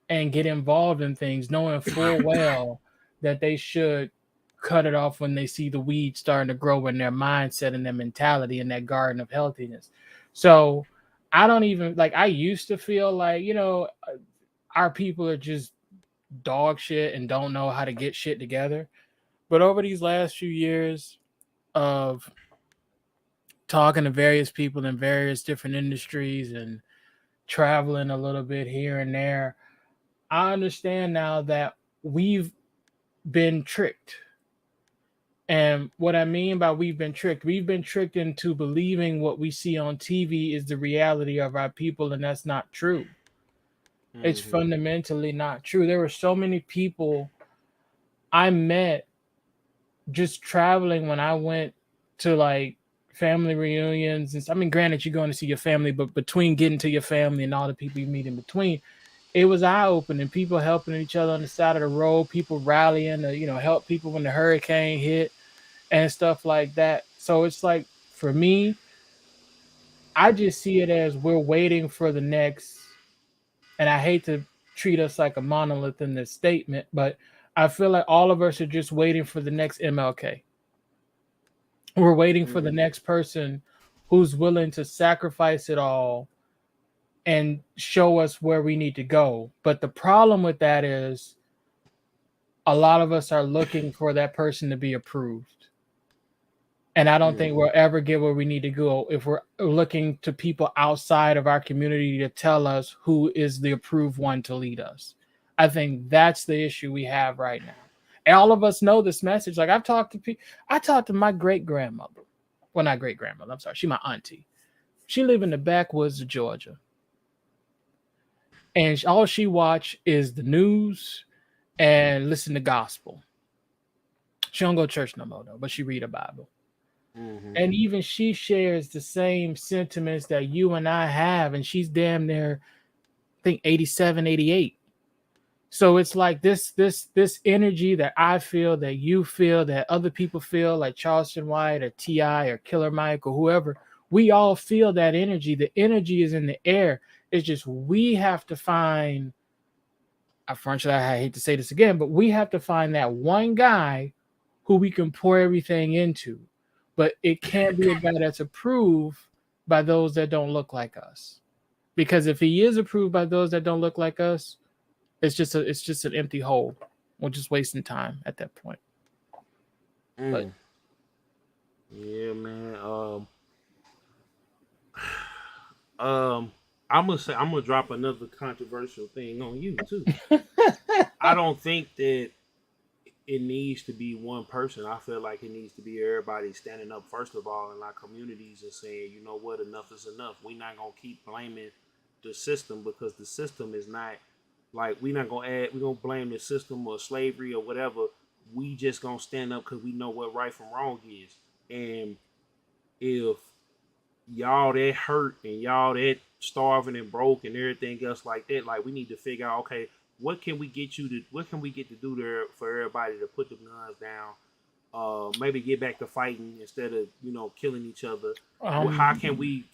and get involved in things, knowing full well that they should cut it off when they see the weed starting to grow in their mindset and their mentality in that garden of healthiness. So I don't even like, I used to feel like, our people are just dog shit and don't know how to get shit together. But over these last few years of talking to various people in various different industries and traveling a little bit here and there, I understand now that we've been tricked. And what I mean by we've been tricked into believing what we see on TV is the reality of our people, and that's not true. It's Mm-hmm. fundamentally not true. There were so many people I met just traveling when I went to like family reunions. I mean, granted, you're going to see your family, but between getting to your family and all the people you meet in between, it was eye opening. People helping each other on the side of the road, people rallying to, help people when the hurricane hit and stuff like that. So it's like, for me, I just see it as we're waiting for the next, and I hate to treat us like a monolith in this statement, but I feel like all of us are just waiting for the next MLK. We're waiting for the Mm-hmm. next person who's willing to sacrifice it all and show us where we need to go. But the problem with that is a lot of us are looking for that person to be approved. And I don't think Mm-hmm. we'll ever get where we need to go if we're looking to people outside of our community to tell us who is the approved one to lead us. I think that's the issue we have right now. And all of us know this message. Like I've talked to people, I talked to my great grandmother. Well, not great grandmother. I'm sorry. She my auntie. She live in the backwoods of Georgia. And all she watch is the news and listen to gospel. She don't go to church no more though, but she read a Bible. Mm-hmm. And even she shares the same sentiments that you and I have. And she's damn near, I think 87, 88. So it's like this energy that I feel, that you feel, that other people feel, like Charleston White or T.I. or Killer Mike or whoever. We all feel that energy. The energy is in the air. It's just we have to find, unfortunately, I hate to say this again, but we have to find that one guy who we can pour everything into. But it can't be a guy that's approved by those that don't look like us. Because if he is approved by those that don't look like us, it's just an empty hole. We're just wasting time at that point. But Yeah, man. I'm gonna drop another controversial thing on you too. I don't think that it needs to be one person. I feel like it needs to be everybody standing up first of all in our communities and saying, you know what, enough is enough. We're not gonna keep blaming the system because the system is not Like we not gonna blame the system or slavery or whatever. We just gonna stand up because we know what right from wrong is. And if y'all that hurt and y'all that starving and broke and everything else like that, like we need to figure out, okay, what can we get to do there for everybody to put the guns down, maybe get back to fighting instead of killing each other. How can we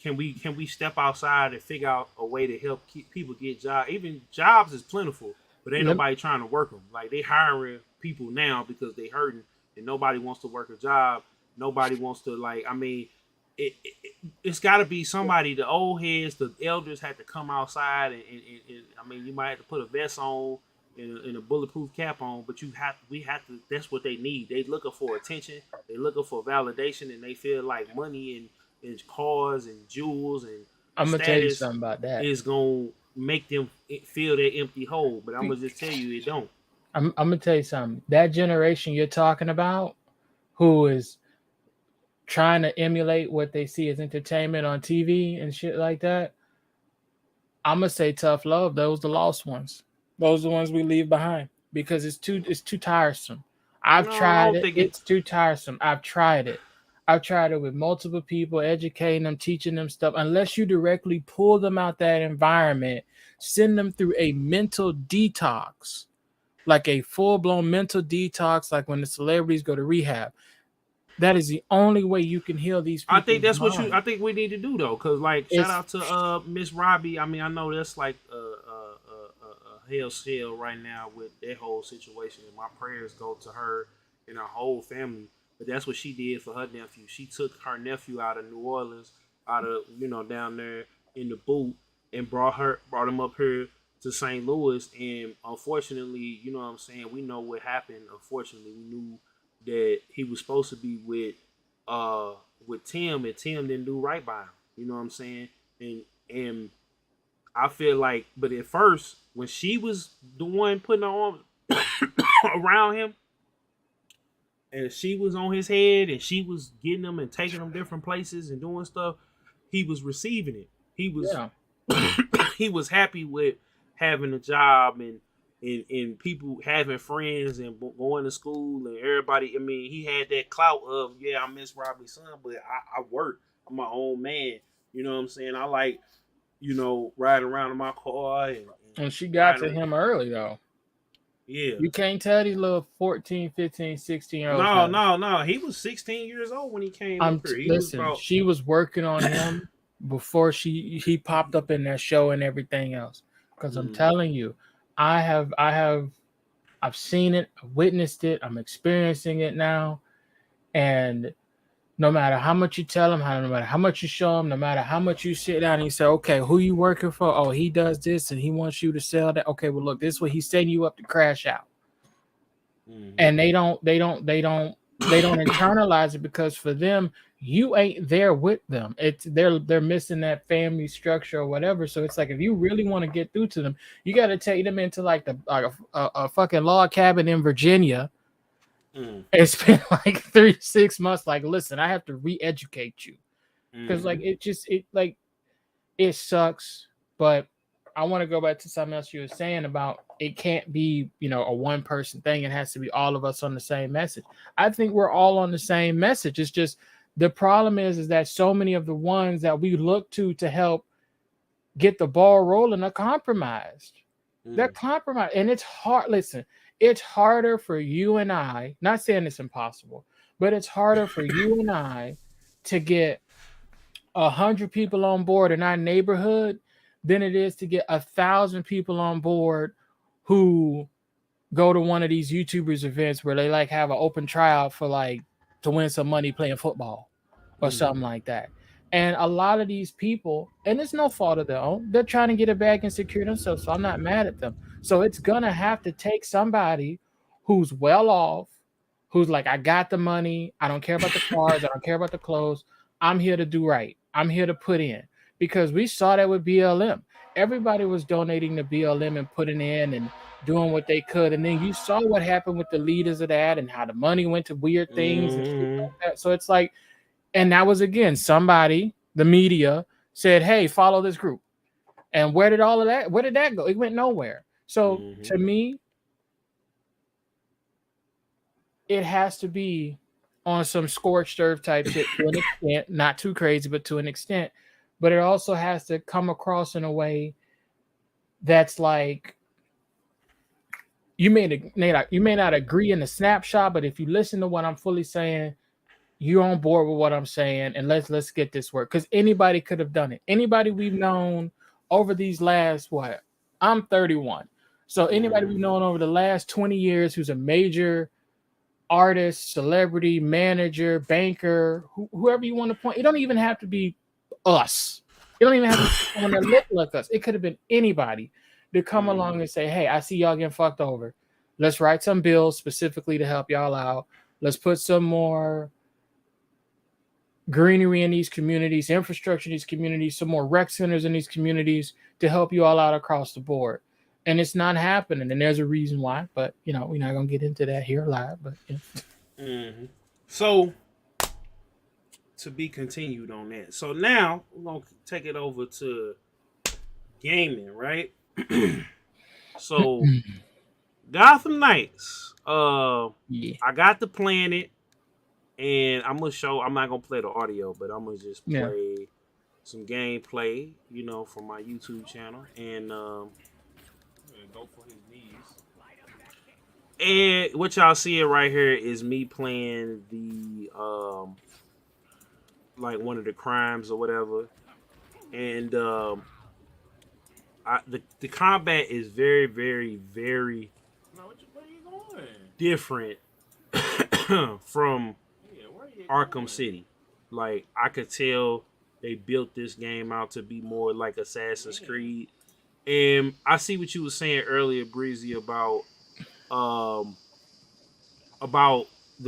step outside and figure out a way to help keep people get jobs? Even jobs is plentiful, but ain't Lem- nobody trying to work them. Like they hiring people now because they hurting and nobody wants to work a job. Nobody wants to it's got to be somebody. The old heads, the elders, had to come outside and I mean, you might have to put a vest on and a bulletproof cap on, but we have to. That's what they need. They looking for attention. They looking for validation, and they feel like money and cars and jewels and I'm gonna tell you status something about that. is gonna make them feel that empty hole. But I'm gonna just tell you, it don't. I'm gonna tell you something. That generation you're talking about, who is trying to emulate what they see as entertainment on TV and shit like that, I'm gonna say tough love. Those the lost ones. Those are the ones we leave behind because it's too tiresome. I've No, I tried don't it. think it. It's too tiresome. I've tried it. I've tried it with multiple people, educating them, teaching them stuff. Unless you directly pull them out that environment, send them through a mental detox, like a full-blown mental detox, like when the celebrities go to rehab. That is the only way you can heal these I think people's that's what mind. I think we need to do though, cause like shout It's out to Miss Robbie. I mean, I know that's like a hell shell right now with that whole situation, and my prayers go to her and her whole family. But that's what she did for her nephew. She took her nephew out of New Orleans, out of down there in the boot, and brought him up here to St. Louis. And unfortunately, you know what I'm saying, we know what happened. Unfortunately, we knew that he was supposed to be with Tim, and Tim didn't do right by him. You know what I'm saying? And I feel like, but at first, when she was the one putting her arms around him, and she was on his head, and she was getting him and taking him different places and doing stuff, he was receiving it. He was yeah. he was happy with having a job and people having friends and going to school and everybody. I mean, he had that clout of, yeah, I miss Robbie's son, but I work. I'm my own man. You know what I'm saying? I like, riding around in my car And she got to riding. him early though. Yeah. You can't tell these little 14, 15, 16-year-olds No, no. no, no. He was 16 years old when he came up here. He was Listen, about. she was working on him before he popped up in that show and everything else. Because I'm telling you, I've seen it, I've witnessed it, I'm experiencing it now. And no matter how much you tell him, no matter how much you show him, no matter how much you sit down and you say, okay, who you working for? Oh, he does this and he wants you to sell that. Okay, well, look, this is what he's setting you up to crash out. And they don't internalize it because for them, you ain't there with them. It's they're missing that family structure or whatever. So it's like, if you really want to get through to them, you got to take them into like a fucking log cabin in Virginia and spend like 3-6 months. Like, listen, I have to re-educate you because like it sucks. But I want to go back to something else you were saying about it can't be, a one person thing. It has to be all of us on the same message. I think we're all on the same message. It's just the problem is that so many of the ones that we look to help get the ball rolling are compromised. They're compromised. And it's hard. Listen, it's harder for you and I, not saying it's impossible, but it's harder for you and I to get 100 people on board in our neighborhood than it is to get 1,000 people on board who go to one of these YouTubers events where they like have an open tryout for like to win some money playing football or something like that. And a lot of these people, and it's no fault of their own, they're trying to get it back and secure themselves. So I'm not mad at them. So it's gonna have to take somebody who's well off, who's like, I got the money, I don't care about the cars, I don't care about the clothes. I'm here to do right. I'm here to put in. Because we saw that with BLM. Everybody was donating to BLM and putting in and doing what they could. And then you saw what happened with the leaders of that and how the money went to weird things and shit like that. So it's like, and that was, again, somebody, the media, said, hey, follow this group. And where did that go? It went nowhere. So Mm-hmm. to me, it has to be on some scorched earth type shit to an extent, not too crazy, but to an extent. But it also has to come across in a way that's like you may not agree in the snapshot, but if you listen to what I'm fully saying, you're on board with what I'm saying, and let's get this work. Because anybody could have done it. Anybody we've known over these last what? I'm 31. So anybody we've known over the last 20 years who's a major artist, celebrity, manager, banker, whoever you want to point. It don't even have to be us. It don't even have to be someone that look like us. It could have been anybody to come along and say, "Hey, I see y'all getting fucked over. Let's write some bills specifically to help y'all out. Let's put some more greenery in these communities, infrastructure in these communities, some more rec centers in these communities to help you all out across the board." And it's not happening, and there's a reason why. But we're not gonna get into that here live. But So to be continued on that. So now we're gonna take it over to gaming, right? So Gotham Knights. Yeah. I got to playing it, and I'm not gonna play the audio, but I'm gonna just play some gameplay, from my YouTube channel, and go for his knees. And what y'all see right here is me playing the like one of the crimes or whatever, and the combat is very, very, very different from Arkham City. Like, I could tell they built this game out to be more like Assassin's Creed. And I see what you were saying earlier, Breezy, about the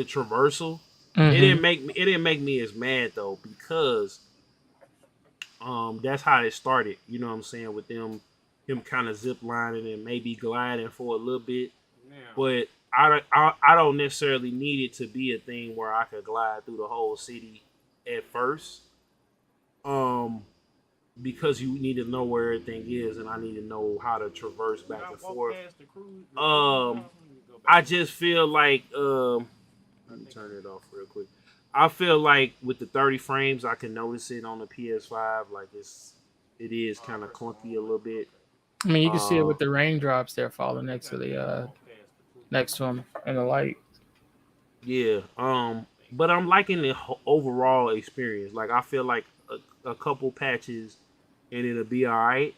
traversal. It didn't make me as mad though, because that's how it started. You know what I'm saying, with him kind of zip lining and maybe gliding for a little bit. Yeah. But I don't necessarily need it to be a thing where I could glide through the whole city at first. Because you need to know where everything is, and I need to know how to traverse back and forth. I just feel like let me turn it off real quick. I feel like with the 30 frames, I can notice it on the PS5. Like it is kind of clunky a little bit. I mean, you can see it with the raindrops there falling next to him in the light. Yeah. But I'm liking the overall experience. Like, I feel like a couple patches and it'll be all right.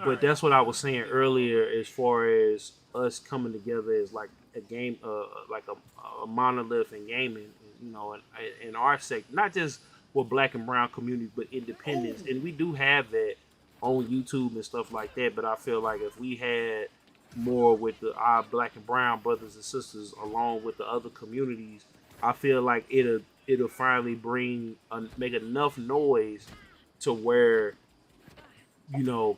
But that's what I was saying earlier, as far as us coming together as like a game, like a monolith in gaming, in our sector, not just with Black and Brown community, but independence. And we do have that on YouTube and stuff like that. But I feel like if we had more with our Black and Brown brothers and sisters, along with the other communities, I feel like it'll finally make enough noise to where,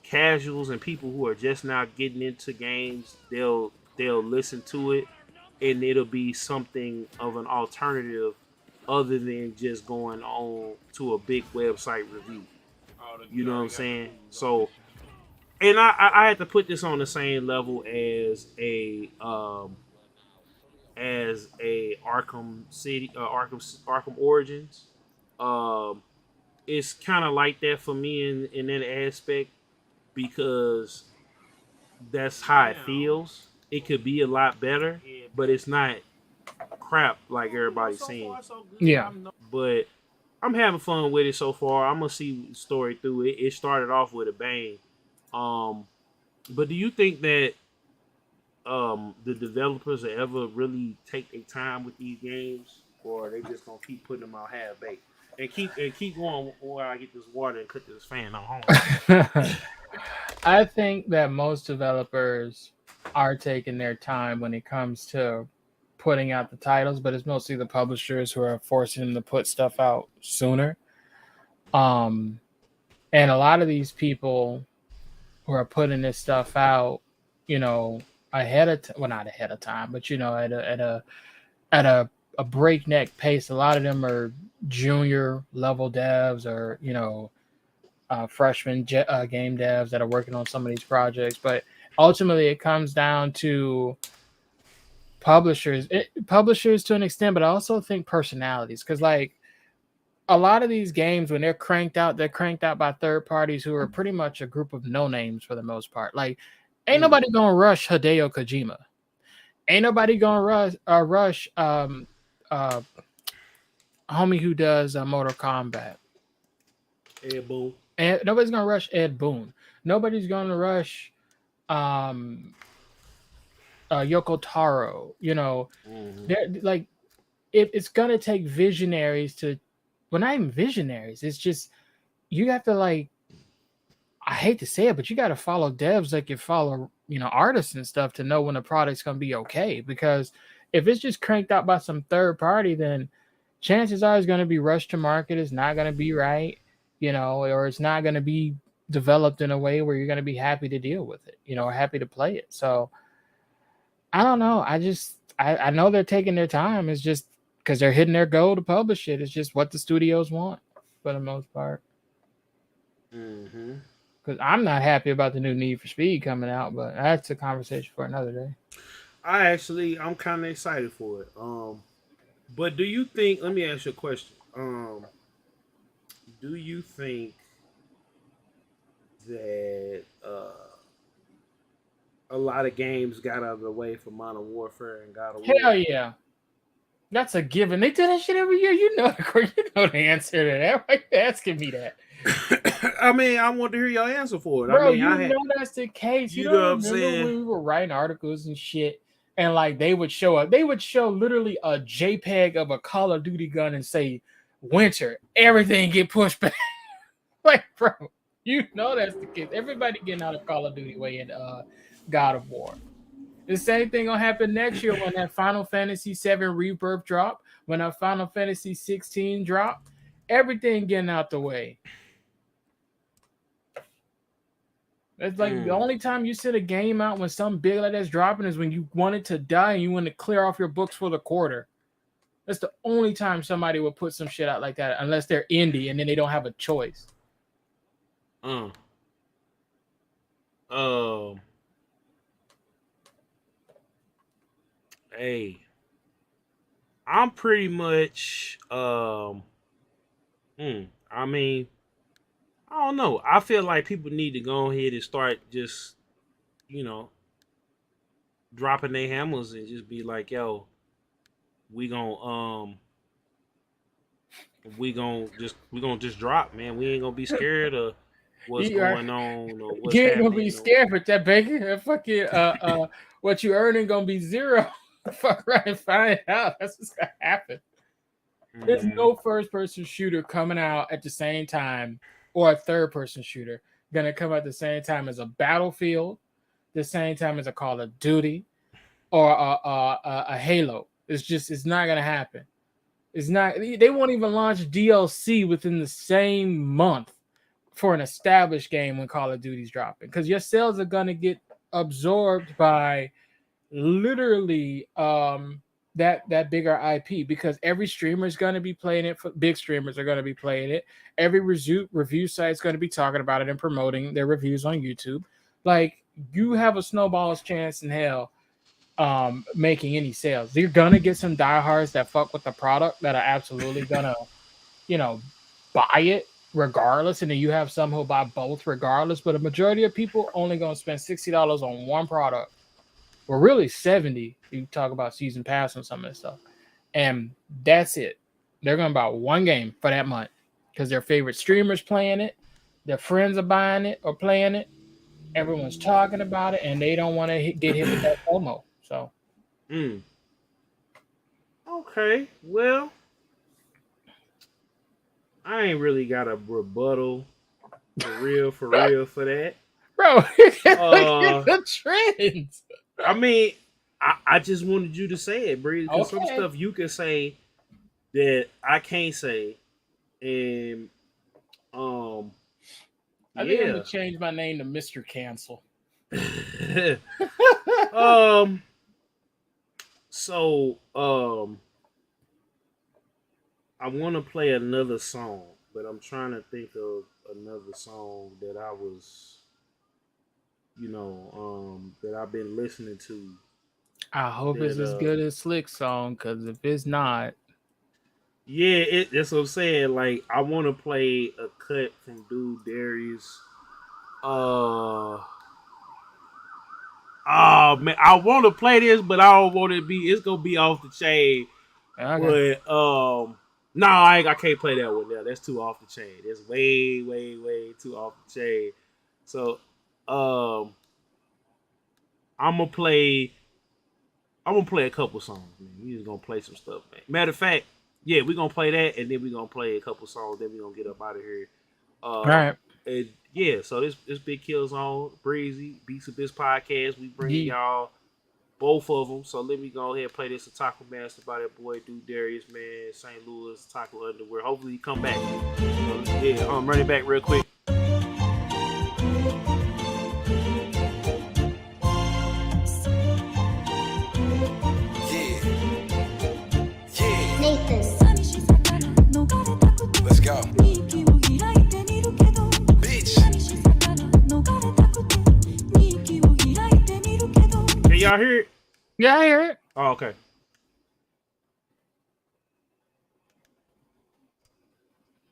casuals and people who are just now getting into games, they'll listen to it, and it'll be something of an alternative other than just going on to a big website review. You know what I'm saying? So, and I had to put this on the same level as a Arkham City, Arkham Origins. It's kind of like that for me in that aspect, because that's how it feels. It could be a lot better, but it's not crap like everybody's saying. Yeah. But I'm having fun with it so far. I'm gonna see the story through it. It started off with a bang. But do you think that the developers will ever really take their time with these games, or are they just gonna keep putting them out half baked? And keep going while I get this water and cut this fan on. I think that most developers are taking their time when it comes to putting out the titles, but it's mostly the publishers who are forcing them to put stuff out sooner. And a lot of these people who are putting this stuff out, ahead of not ahead of time, but at a breakneck pace. A lot of them are junior level devs, or freshman game devs that are working on some of these projects. But ultimately it comes down to publishers to an extent, but I also think personalities, because like a lot of these games when they're cranked out by third parties who are pretty much a group of no names for the most part. Like, ain't nobody gonna rush Hideo Kojima. Ain't nobody gonna rush uh homie who does Mortal Kombat. Ed Boon. And nobody's gonna rush Ed Boon. Nobody's gonna rush um Yoko Taro. You know, they're like it's gonna take visionaries to, well, not even visionaries. It's just you have to like, I hate to say it, but you got to follow devs like you follow, artists and stuff to know when the product's gonna be okay. Because if it's just cranked out by some third party, then chances are it's gonna be rushed to market. It's not gonna be right, or it's not gonna be developed in a way where you're gonna be happy to deal with it, or happy to play it. So I don't know. I know they're taking their time. It's just because they're hitting their goal to publish it. It's just what the studios want for the most part. Because I'm not happy about the new Need for Speed coming out, but that's a conversation for another day. I'm kind of excited for it. But do you think? Let me ask you a question. Do you think that a lot of games got out of the way for Modern Warfare and God of War? Hell yeah. That's a given. They do that shit every year. You know the answer to that. Why are you asking me that? I mean, I want to hear your answer for it. Bro, I mean, know that's the case. You You know don't what I'm remember saying? when we were writing articles and shit, and like they would show literally a JPEG of a Call of Duty gun and say winter. Everything get pushed back. Like, bro, you know that's the case. Everybody getting out of Call of Duty way in God of War. The same thing gonna happen next year when that Final Fantasy VII Rebirth drop, when that Final Fantasy 16 drop, everything getting out the way. It's like the only time you sit a game out when something big like that's dropping is when you want it to die and you want to clear off your books for the quarter. That's the only time somebody would put some shit out like that, unless they're indie and then they don't have a choice. Hey, I'm pretty much I mean, I don't know. I feel like people need to go ahead and start just, dropping their hammers and just be like, yo, we gonna we gonna just drop, man. We ain't gonna be scared of what's going on or what's you ain't happening. gonna be scared with that, bacon. That fucking what you earning gonna be zero. Fuck right and find out. That's what's gonna happen. There's no first person shooter coming out at the same time, or a third person shooter gonna come out at the same time as a Battlefield, the same time as a Call of Duty, or a Halo. It's not gonna happen. It's not. They won't even launch DLC within the same month for an established game when Call of Duty's dropping, because your sales are gonna get absorbed by literally that bigger IP, because every streamer is going to be playing it. Big streamers are going to be playing it. Every review site is going to be talking about it and promoting their reviews on YouTube. Like, you have a snowball's chance in hell making any sales. You're going to get some diehards that fuck with the product that are absolutely going to, buy it regardless. And then you have some who'll buy both regardless. But a majority of people only going to spend $60 on one product. Well, really 70. You talk about season pass and some of this stuff, and that's it. They're gonna buy one game for that month because their favorite streamers playing it, their friends are buying it or playing it. Everyone's talking about it, and they don't want to get hit with that FOMO. So, Okay, well, I ain't really got a rebuttal for real for that, bro. Look at the trends. I mean, I just wanted you to say it, Bree, because some stuff you can say that I can't say, and I think I'm gonna change my name to Mr. Cancel. So I want to play another song, but I'm trying to think of another song that I was that I've been listening to. I hope it's as good as Slick's song, because if it's not, yeah, that's what I'm saying. Like, I want to play a cut from Dude Darius. Oh man, I want to play this, but I don't want it to be. It's gonna be off the chain. okay. But no, I can't play that one now. That's too off the chain. It's way, way, way too off the chain. So, I'm gonna play a couple songs, man. We just gonna play some stuff, man. Matter of fact, yeah, we're gonna play that, and then we're gonna play a couple songs, then we're gonna get up out of here. All right. And yeah, so this Big Kill Zone, Breezy, Beats of Bitz podcast, we bring y'all both of them. So let me go ahead and play this Otaku Master by that boy Dude Darius, man, St. Louis, Otaku Underworld. Hopefully he come back. Yeah, I'm running back real quick. Let's go. Bitch. Can y'all hear it? Yeah, I hear it. Oh, okay.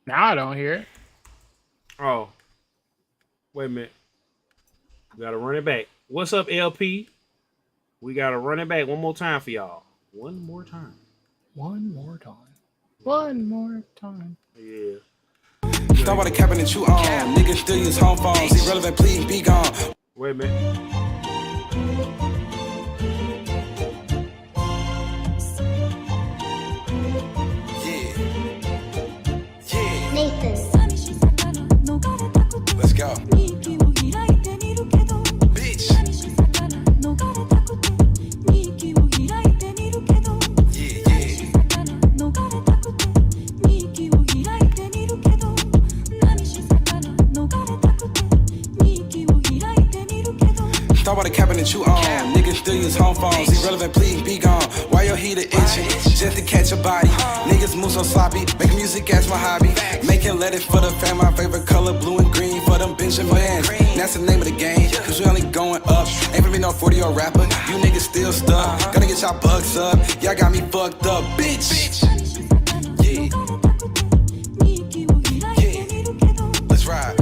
Now I don't hear it. Oh. Wait a minute. We gotta run it back. What's up, LP? We gotta run it back one more time for y'all. One more time. One more time. One more time. Yeah. Start by the cabinet you on. Niggas still use home phones. Irrelevant, please be gone. Wait a minute. Let's go. Bitch. Start by the cabinet you on. Niggas still use home phones. Irrelevant, please be gone. Why your heater itching? Just to catch a body. Niggas move so sloppy. Make music as my hobby. Making letters for the fam. My favorite color, blue and green for them Benjamins. That's the name of the game. Cause we only going up. Ain't for me no 40-year rapper. You niggas still stuck. Gonna get y'all bucks up. Y'all got me fucked up. Bitch. Yeah. Yeah. Let's ride.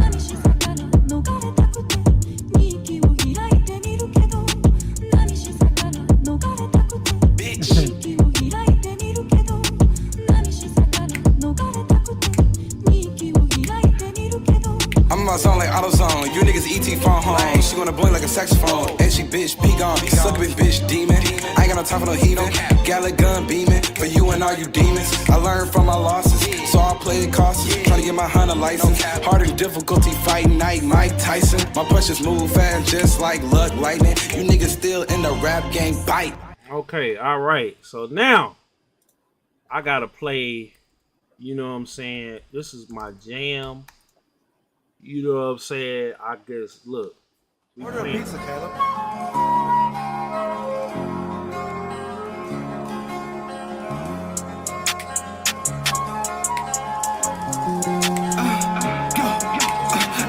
I'm in my zone like AutoZone. You niggas ET phone home. She wanna blink like a saxophone. And she bitch, be gone. Suck a bitch, demon. I ain't got no time for no heathen. Galley gun beaming. For you and all you demons. I learned from my losses, so I play it cautious. Try to get my hunter license. Harder difficulty fighting night, Mike Tyson. My punches move fast just like luck lightning. You niggas still in the rap game, bite. Okay, all right. So now I gotta play, you know what I'm saying? This is my jam. You know what I'm saying? I guess, look. Order a pizza, Caleb.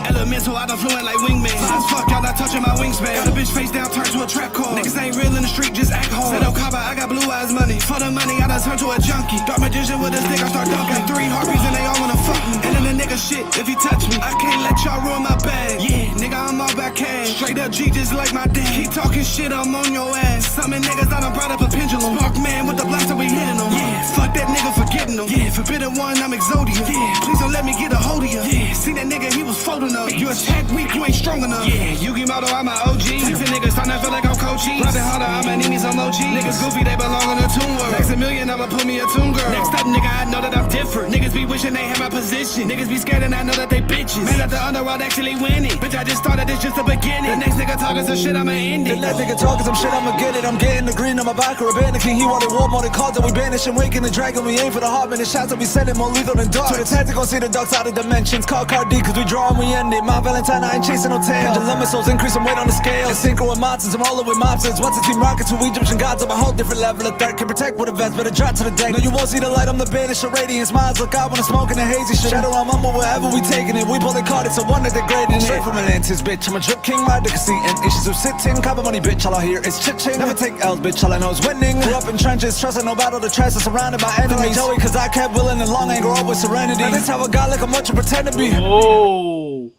Elemental, I done fluent like wingman. As fuck, y'all not touching my wingspan. Got a bitch face down, turned to a trap call. Niggas ain't real in the street, just act hard. Set up Kaba, I got blue eyes money. For the money, I done turned to a junkie. Dark magician with a stick, I start dunking. 3 harpies and they all wanna fuck me. And then the nigga shit, if he touch me, I can't let y'all ruin my bag. Yeah, nigga, I'm all back cash. Straight up G, just like my dad. Keep talking shit, I'm on your ass. Some niggas, I done brought up a pendulum. Spark man with the blaster, we hitting them. Yeah, fuck that nigga, forgetting them. Yeah, forbidden one, I'm Exodia. Yeah, please don't let me get a hold of you. Yeah, see that nigga, he was folding up. You attack weak, you ain't strong enough. Yeah, Yugimoto, I'm an OG. Texting niggas, starting to feel like I'm coaching. Running harder, I'm an enemy, some OG. Niggas goofy, they belong in a tune world. Next a million, I'ma put me a tune girl. Next up, nigga, I know that I'm different. Niggas be wishing they had my position. Niggas be scared and I know that they bitches. Man at the Underworld actually winning. Bitch, I just started, it's just the beginning. The next nigga talking some shit, I'ma end it. The next nigga talking some shit, I'ma get it. I'm getting the green on my back or a bandit king. He wanted war more than cards and we banish him. Waking the dragon, we aim for the heart, man. The shots that we send it more lethal than dark. To the tactical, see the dark side of dimensions. Call card D, cause we draw and we end it. My Valentine, I ain't chasing no tail. Pendulum missiles increase some weight on the scale. Synchro with monsters, I'm all with mobsters. What's a team rockets with Egyptian gods? I'm a whole different level of threat. Can protect with a vest, better drop to the deck. No, you won't see the light, I'm the banisher. Radiant smiles, look out when I'm smoking the hazy shit. Shadow, I'm humble wherever we taking it. We pull the card, it's a wonder degrading. Straight from Atlantis, bitch. I'm a drip king, my hard to see and issues with sitting. Cover money, bitch, all I hear is chit-ching. Never take L's, bitch, all I know is winning. Grew up in trenches, trusting no battle, the trash is surrounded by enemies. Like Joey, cause I kept willing and long, ain't grow up with serenity. And this how a guy like I'm what you pretend to be. Oh.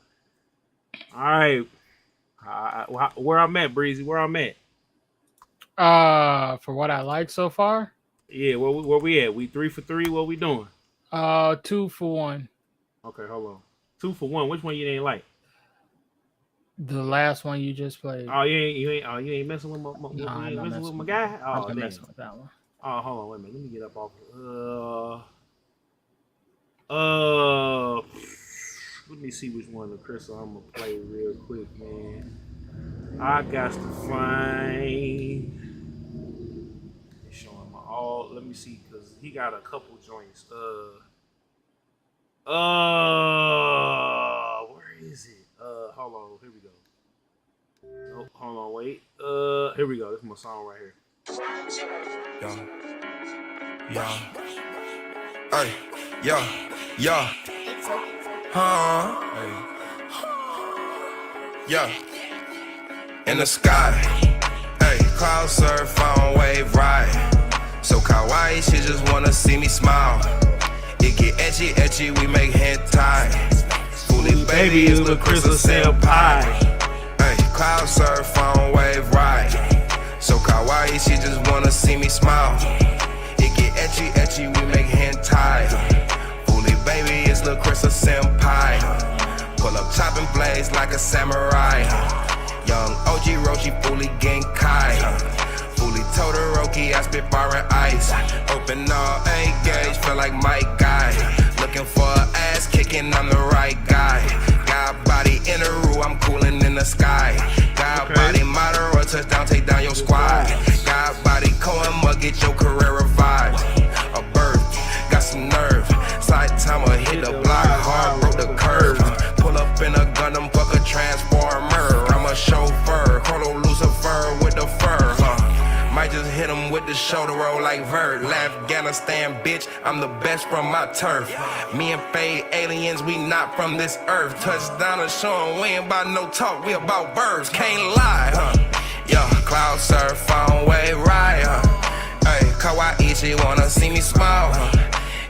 All right. Where I'm at, Breezy? Where I'm at? For what I like so far? Yeah, where we at? We 3 for 3. What we doing? 2 for 1. Okay, hold on. 2 for 1. Which one you ain't like? The last one you just played. Oh, you ain't messing with my guy. Oh, I'm damn. messing with that one. Oh, hold on, wait a minute. Let me get up off. Let me see which one of Crystal I'm gonna play real quick, man. I got to find. It's showing my all. Let me see, cause he got a couple joints. Where is it? Hold on. Here we go. Oh, hold on, wait. Here we go. This is my song right here. Yeah. Hey, yeah. Hey. Yeah. In the sky. Hey, cloud surf on wave ride. So kawaii, she just wanna see me smile. It get etchy, we make hentai. Fully baby is the crystal senpai. Hey, cloud surf on wave ride. So kawaii, she just wanna see me smile. It get etchy, we make hentai. Fully baby is the crystal senpai. Pull up chopping blades like a samurai. Young OG Roshi, fully Genkai. Fully Todoroki, I spit bar and ice. Open all A-gauge, feel like Mike Guy. Looking for an ass kicking, I'm the right guy. God body in the room, I'm cooling in the sky. God body Madara, touchdown, take down your squad. God body Cohen Mug, get your career revived. A bird, got some nerve. Slide timer, hit the block hard, broke the curve. Pull up in a Gundam, fuck a transformer. I'm a chauffeur, Colo Lucifer with the fur. Might just hit him with the shoulder roll like Vert. Afghanistan, bitch, I'm the best from my turf. Me and Faye aliens, we not from this earth. Touchdown and showing we ain't about no talk, we about birds. Can't lie, Yeah, cloud surf on wave ride, Hey, kawaii, she wanna see me smile,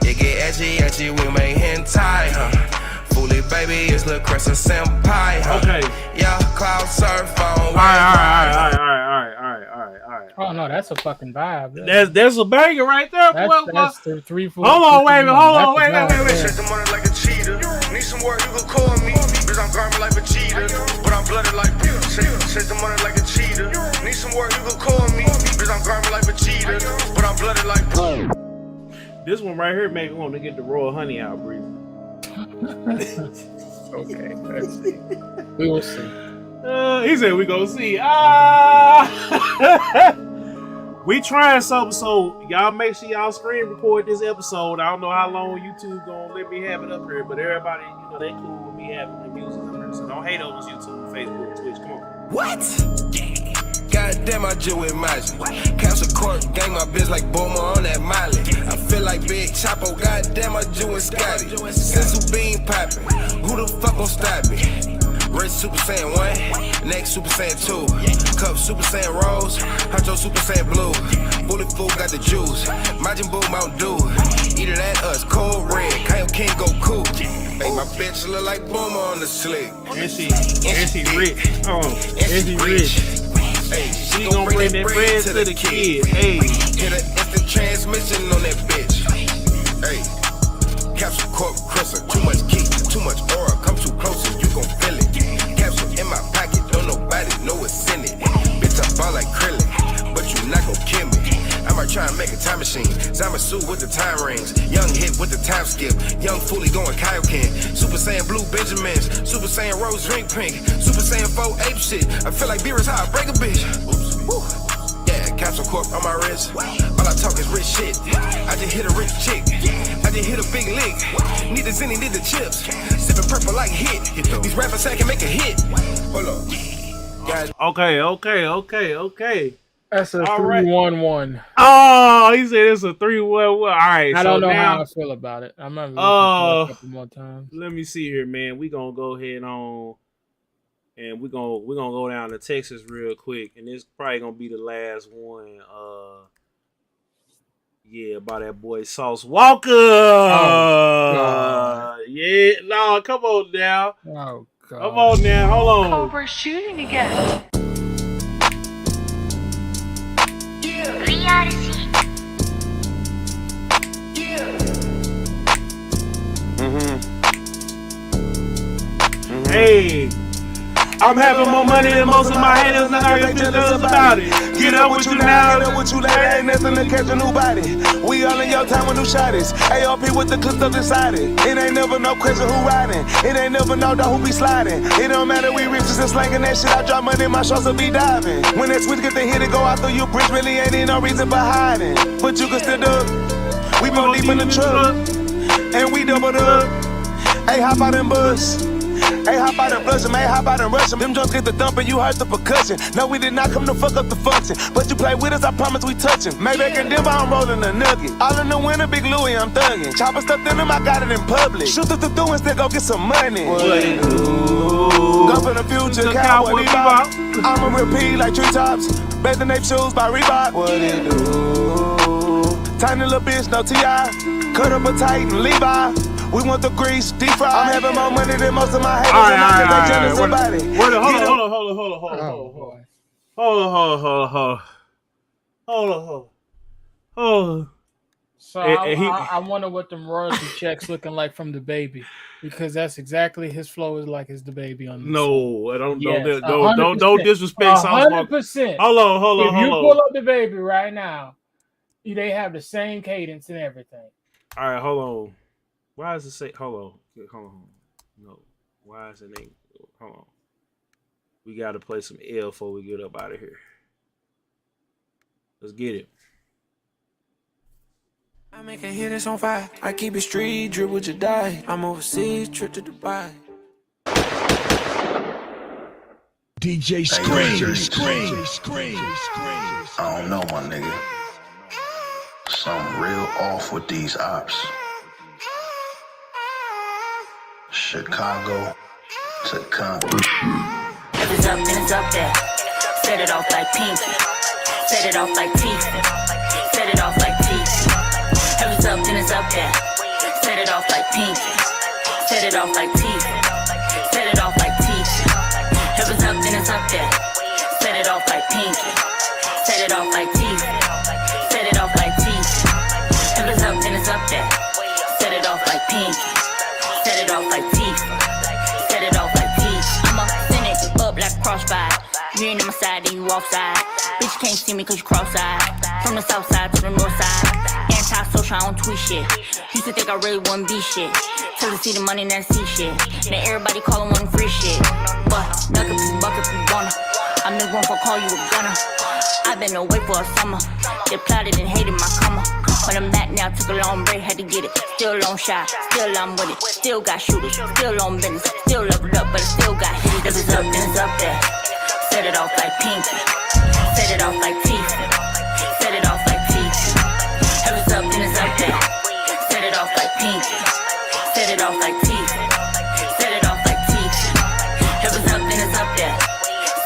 It get etchy, we make hentai, Fully baby, it's Lil' Crystal senpai, Okay. Yeah, cloud surf on wave All right. Oh no, that's a fucking vibe. That's a banger right there, boy. That's the 3 4. Hold on, wait. Wait. Set the money like a cheetah. Need some work, you can call me. Bitch, I'm garment like a cheetah. But I'm blooded like set the money like a cheetah. Need some work, you can call me. Bitch, I'm garment like a cheetah. But I'm blooded like This one right here make me want to get the royal honey out, Breezy. Okay, let's see. We will see. He said we gonna see. We trying something, so y'all make sure y'all screen record this episode. I don't know how long YouTube gonna let me have it up here, but everybody, they cool with me having the music up here. So don't hate on us, YouTube, Facebook, Twitch. Come on. What? Goddamn, I just with magic. Capture court, gang my bitch like Boomer on that Miley. I feel like Big Chapo, goddamn, I just with Scotty. Since who bean poppin', who the fuck gon' stop me? Rich Super Saiyan 1, next Super Saiyan 2. Cup Super Saiyan Rose, Huncho Super Saiyan Blue. Bullet Fool got the juice, Majin Buu Mountain Dew. Either that or it's cold red, Kaio King go cool. Make my bitch look like Boomer on the slick. And she rich. And she rich. Hey, she gon' bring that bread to the kid. Hey, hit an instant transmission on that bitch. Hey, capsule corp crusher, too much key, too much aura, come too close and you gon' feel it. Capsule in my pocket, don't nobody know what's in it. Bitch, I fall like Krillin, but you not gon' kill me. I might try and make a time machine. Zamasu with the time rings. Young hit with the time skip. Young Foolie going Kaioken. Super Saiyan Blue Benjamins. Super Saiyan Rose Drink Pink. Super Saiyan 4 Ape Shit. I feel like beer is how I break a bitch. Woo. Yeah, Capsule Corp on my wrist. All I talk is rich shit. I just hit a rich chick. I just hit a big lick. Need the zinny, need the chips. Sipping purple like hit. These rappers say I can make a hit. Hold on. Okay. That's a 3-1-1. Oh, he said it's a 3-1-1. All right. I don't know how I feel about it. I'm gonna listen to it a couple more times. Let me see here, man. We gonna go ahead on and we're gonna go down to Texas real quick, and this probably gonna be the last one. Yeah, by that boy Sauce Walker. Oh, God. Yeah, no, come on now. Oh, God. Come on now, hold on. Cobra shooting again. Hey, I'm having more money than most of my haters, and I can tell us about it. Get up with you now. Get up with you later, ain't nothing to catch a new body. We all in your time with new shotties. ARP with the clips up inside it. It ain't never no question who riding. It ain't never no dog who be sliding. It don't matter, we riches and slanging that shit. I drop money, my shots will be diving. When that switch get the hit, it go out through you, bridge really ain't no reason for hiding. But you can still duck. We go deep in the truck, and we double up. Hey, hop out and bust. Hey, hop out and flush 'em, hey, hop out and rush 'em. Them drums get the thumping, you heard the percussion. No, we did not come to fuck up the function. But you play with us, I promise we touchin'. Maybach and Denver, I'm rolling a nugget. All in the winter, Big Louie, I'm thuggin'. Chopper stuffed in them, I got it in public. Shoot through the through and still go get some money. What it do? Go for the future, cowboy bebop. I'ma repeat like treetops. Bathing ape shoes by Reebok. What it do? Tiny little bitch, no T.I. Cut up a Titan, Levi. We want the grease, deep fry. I'm having more money than most of my haters. All and I can jealous right. somebody. Hold on. So I wonder what them royalty checks looking like from the baby, because that's exactly his flow is like his the baby on this. No, Yes, don't disrespect Sauce Walker. 100%. Hold on. If you pull up the baby right now, they have the same cadence and everything. All right, hold on. Why does it say? Hold on. No, why is it ain't? Hold on. We got to play some L before we get up out of here. Let's get it. I make a hit, it's on fire. I keep it street, drip with your die. I'm overseas, trip to Dubai. DJ Scream. I don't know, my nigga. Something real off with these ops. Chicago to Compton. If it's up, then it's up there. Set it off like pink. Set it off like teeth. Set it off like teeth. If it's up, then it's up there. Set it off like pink. Set it off like teeth. Set it off like teeth. If it's up, then it's up there. Set it off like pink. Set it off like teeth. Set it off like teeth. If it's up, then it's up there. Set it off like pink. Set it off like teeth. Set it off like teeth. I'ma send it up like crossfire. You ain't on my side, then you offside. Bitch can't see me cause you cross-eyed. From the south side to the north side. Anti-social, I don't tweet shit. Used to think I really wouldn't be shit. Till I see the money and I see shit. Now everybody calling one free shit. But duck if you buck if you wanna. I'm in room for call you a gunner. I've been away for a summer. They plotted and hated my comma. But I'm back now, took a long break, had to get it. Still on shot, still I'm with it. Still got shooters, still on business. Still leveled up, but I still got hitters. If it's up, then it's up there. Set it off like pink. Set it off like teeth. Set it off like teeth. If it's up, then it's up there. Set it off like pink. Set it off like teeth. Set it off like teeth. If it's up, then it's up there.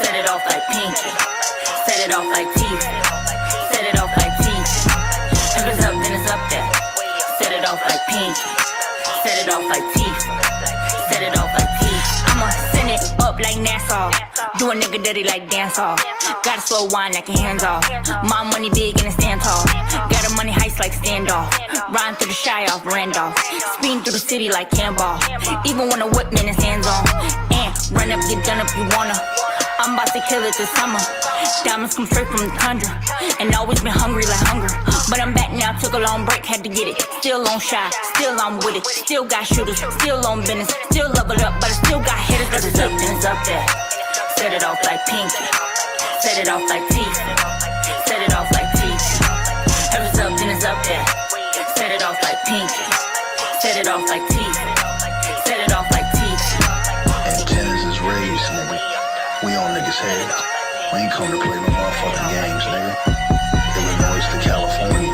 Set it off like pink. Set it off like teeth. Set it off like teeth. If it's up, then it's up there. Set it off like pink. Set it off like teeth. Set it off like teeth. I'ma send it up like Nassau. Do a nigga dirty like dance off. Gotta slow wine like your hands off. My money big and it stand tall. Got a money heist like standoff. Riding through the shy off Randolph. Speeding through the city like handball. Even when a whip man is hands on. And run up, get done if you wanna. I'm about to kill it this summer. Diamonds come straight from the tundra. And always been hungry like hunger. But I'm back now, took a long break, had to get it. Still on shy, still I'm with it. Still got shooters, still on business. Still leveled up, but I still got hitters. If it's up, then it's up there. Set it off like pink. Set it off like teeth. Set it off like teeth. If it's up, then it's up there. Set it off like pink. Set it off like teeth. Set it off like teeth. Antennas is raised, nigga. We on niggas' heads. We ain't come to play no motherfucking games, nigga. Illinois to California.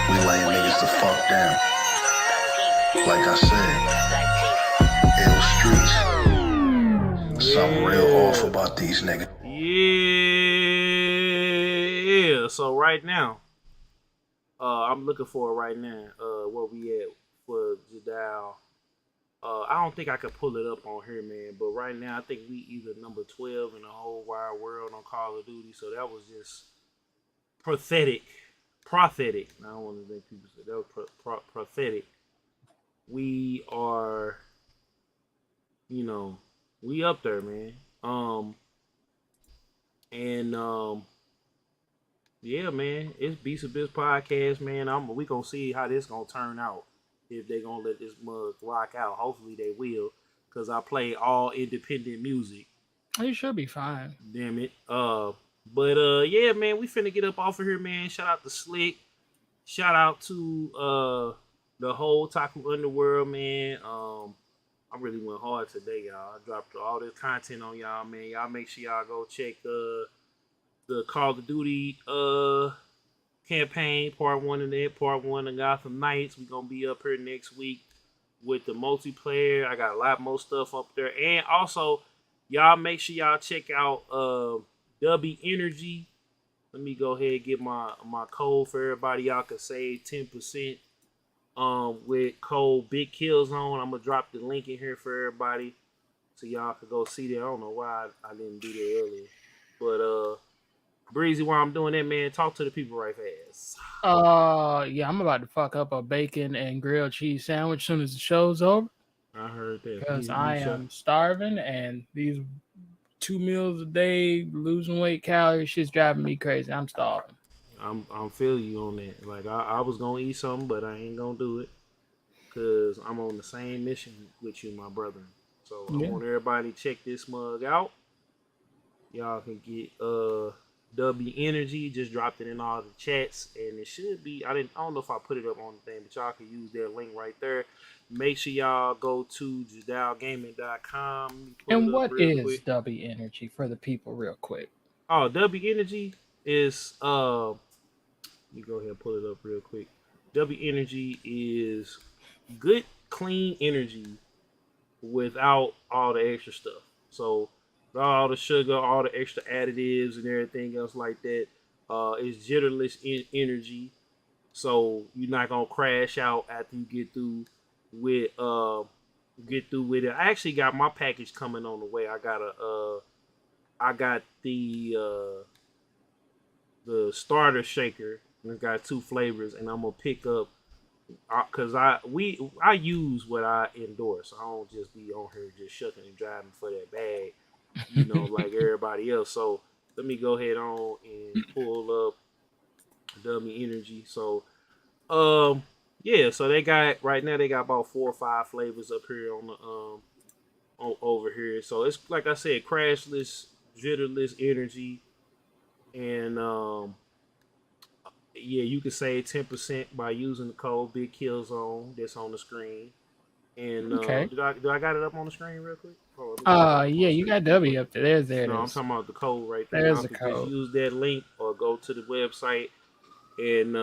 We laying niggas the fuck down. Like I said, ill streets. something real off about these niggas. Yeah. So right now, I'm looking for it right now. Where we at for Jadal? I don't think I could pull it up on here, man. But right now, I think we either number 12 in the whole wide world on Call of Duty. So that was just pathetic. Prophetic. I don't want to think people say that was prophetic. We are, we up there, man. And yeah, man, it's Beats of Biz podcast, man. We gonna see how this gonna turn out. If they gonna let this mug rock out, hopefully they will, cause I play all independent music. You should be fine. Damn it. But yeah, man, we finna get up off of here, man. Shout out to Slick. Shout out to the whole Otaku Underworld, man. I really went hard today, y'all. I dropped all this content on y'all, man. Y'all make sure y'all go check the Call of Duty campaign, part 1 of that, part 1 of Gotham Knights. We're gonna be up here next week with the multiplayer. I got a lot more stuff up there. And also, y'all make sure y'all check out W Energy. Let me go ahead and get my code for everybody. Y'all can save 10% with code Big Kill Zone. I'm gonna drop the link in here for everybody so y'all can go see that. I don't know why I didn't do that earlier. But Breezy, while I'm doing that, man, talk to the people right fast. Yeah, I'm about to fuck up a bacon and grilled cheese sandwich as soon as the show's over. I heard that. Because I am starving, and these 2 meals a day, losing weight, calories, shit's driving me crazy. I'm starving. I'm feeling you on that. Like I was gonna eat something, but I ain't gonna do it because I'm on the same mission with you, my brother. So I want everybody to check this mug out. Y'all can get W Energy. Just dropped it in all the chats, and it should be. I don't know if I put it up on the thing, but y'all can use their link right there. Make sure y'all go to jadalgaming.com. And what is W Energy for the people, real quick? Oh, W Energy is let me go ahead and pull it up real quick. W Energy is good, clean energy without all the extra stuff. So all the sugar, all the extra additives and everything else like that. It's jitterless energy. So you're not gonna crash out after you get through with it. I actually got my package coming on the way. I got the starter shaker. And it's got 2 flavors, and I'm gonna pick up because I use what I endorse. I don't just be on here just shucking and driving for that bag, like everybody else. So let me go ahead on and pull up W Energy. So yeah, so they got about 4 or 5 flavors up here on the over here. So it's like I said, crashless, jitterless energy, and yeah, you can save 10% by using the code Big Kill Zone that's on the screen. And do I got it up on the screen real quick? Yeah, you got W up there. There it is. I'm talking about the code right there. There's the code. Just use that link or go to the website, and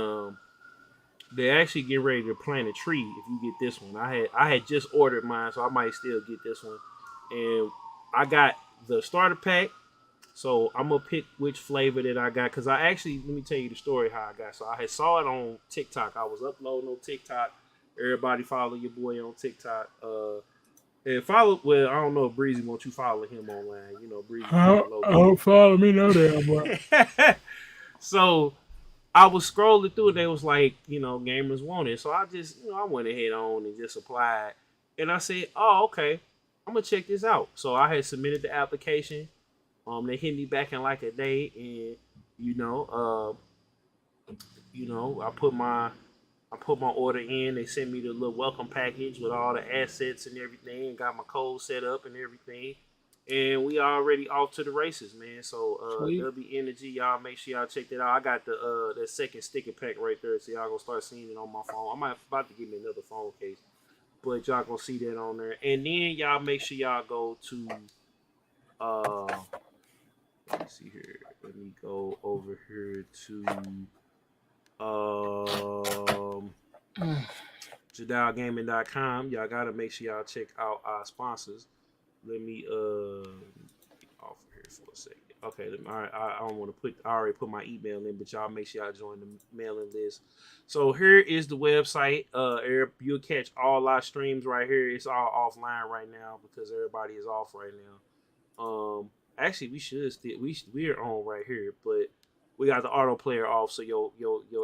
they actually get ready to plant a tree if you get this one. I had just ordered mine, so I might still get this one. And I got the starter pack. So I'm gonna pick which flavor that I got because let me tell you the story how I got. So I had saw it on TikTok. I was uploading on TikTok. Everybody follow your boy on TikTok. And follow. Well, I don't know if Breezy wants you follow him online. Breezy. Don't follow me no damn boy. So I was scrolling through and they was like, gamers want it. So I just, I went ahead on and just applied. And I said, oh, okay, I'm gonna check this out. So I had submitted the application. They hit me back in like a day, and I put my order in. They sent me the little welcome package with all the assets and everything, and got my code set up and everything. And we already off to the races, man. So W Energy, y'all make sure y'all check that out. I got the that second sticker pack right there, so y'all gonna start seeing it on my phone. I'm about to get me another phone case, but y'all gonna see that on there. And then y'all make sure y'all go to let me see here. Let me go over here to jadalgaming.com. Y'all gotta make sure y'all check out our sponsors. let me off here for a second. Okay, all right. I don't want to put. I already put my email in, but y'all make sure y'all join the mailing list. So here is the website. You'll catch all our streams right here. It's all offline right now because everybody is off right now. Actually, we should still we're on right here, but we got the auto player off, so your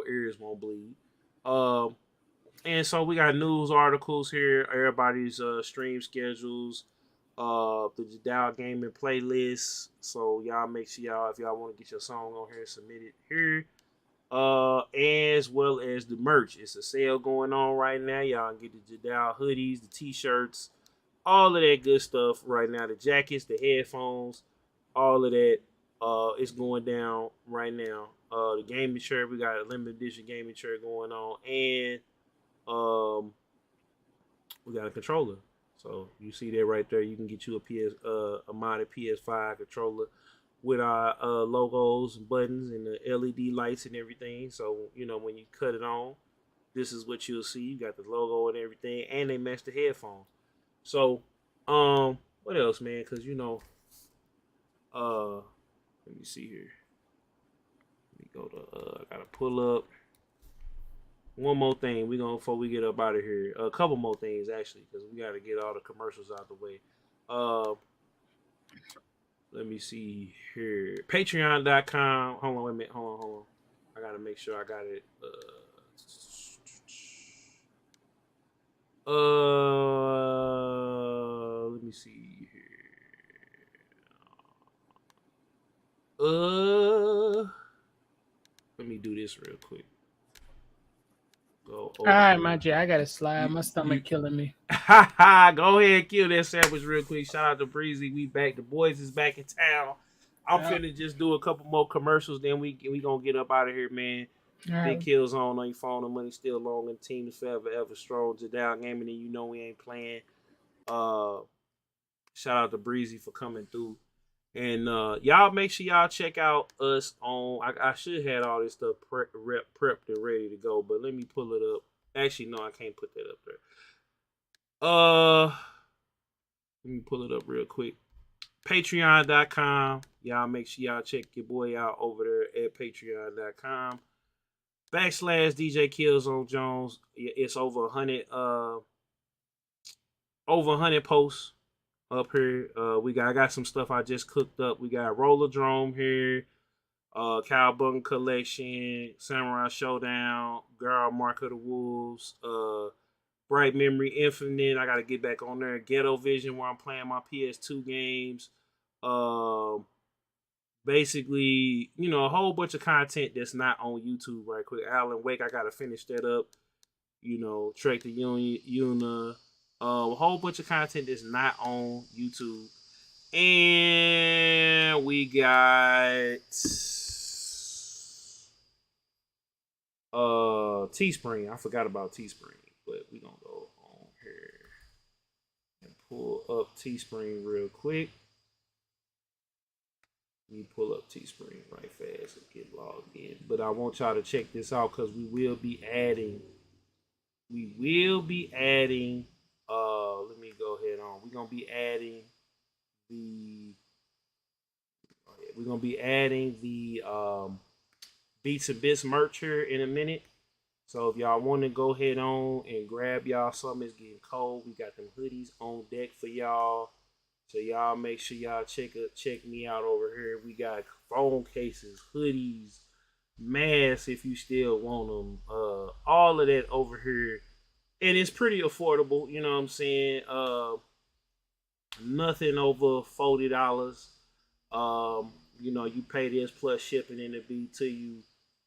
ears won't bleed. And so we got news articles here, everybody's stream schedules, the Jadal Gaming playlist. So y'all make sure y'all, if y'all want to get your song on here, submit it here. As well as the merch. It's a sale going on right now. Y'all can get the Jadal hoodies, the t-shirts, all of that good stuff right now. The jackets, the headphones, all of that. It's going down right now. The gaming shirt, we got a limited edition gaming shirt going on, and we got a controller. So you see that right there. You can get you a modded PS5 controller with our logos and buttons and the LED lights and everything. So you know when you cut it on, this is what you'll see. You got the logo and everything, and they match the headphones. So what else, man? Because you know, let me see here. Let me go to I gotta pull up. One more thing before we get up out of here. A couple more things actually, because we gotta get all the commercials out the way. Let me see here. Patreon.com. Hold on, wait a minute. Hold on. I gotta make sure I got it. Let me see here. Let me do this real quick. All right, my J, I got to slide. My stomach killing me. Go ahead, kill that sandwich real quick. Shout out to Breezy. We back. The boys is back in town. I'm finna just do a couple more commercials. Then we gonna get up out of here, man. Big Kills on your phone. The money still long and team is forever ever strong. Jadal Gaming, and you know we ain't playing. Shout out to Breezy for coming through. And y'all make sure y'all check out us on. I should have had all this stuff prepped and ready to go, but let me pull it up. Actually, no, I can't put that up there. Let me pull it up real quick. Patreon.com. Y'all make sure y'all check your boy out over there at Patreon.com. / DJ Killzone Jones. It's over 100 posts up here. I got some stuff I just cooked up. We got Rollerdrome here, Cowbunga Collection, Samurai Showdown, Girl Mark of the Wolves, Bright Memory Infinite. I gotta get back on there. Ghetto Vision, where I'm playing my PS2 games. Basically, you know, a whole bunch of content that's not on YouTube right quick. Alan Wake, I gotta finish that up. You know, Trek the Una. A whole bunch of content that's not on YouTube. And we got Teespring. I forgot about Teespring, but we gonna go on here and pull up Teespring real quick. Let me pull up Teespring right fast and get logged in. But I want y'all to check this out because we will be adding. Let me go ahead on. We're gonna be adding the Beatz and Bitz merch here in a minute. So if y'all want to go ahead on and grab y'all something, it's getting cold. We got them hoodies on deck for y'all. So y'all make sure y'all check me out over here. We got phone cases, hoodies, masks if you still want them. All of that over here. And it's pretty affordable, you know what I'm saying? Nothing over $40. You know, you pay this plus shipping and it'll be to you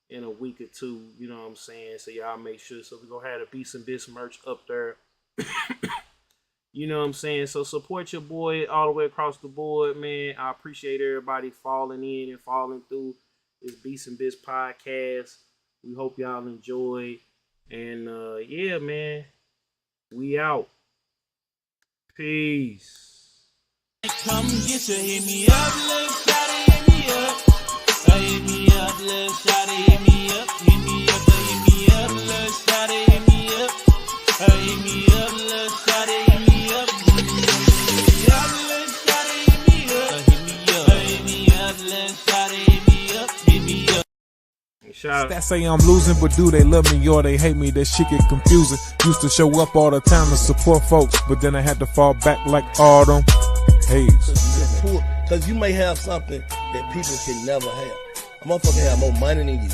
in a week or two, you know what I'm saying? So y'all make sure. So we're gonna have the Beatz and Bitz merch up there. You know what I'm saying? So support your boy all the way across the board, man. I appreciate everybody falling in and falling through this Beatz and Bitz podcast. We hope y'all enjoy. And yeah, man, we out. Peace. Come get you, hit me up, little shawty, hit me up. Hit me up, little shawty, hit me up. Hit me up, little shawty, hit me up. Hit me up, little shawty, hit me up. Hit me up, little Shout That say I'm losing, but do they love me or they hate me? That shit get confusing. Used to show up all the time to support folks, but then I had to fall back like autumn haze. Because you may have something that people can never have. A motherfucker can have more money than you.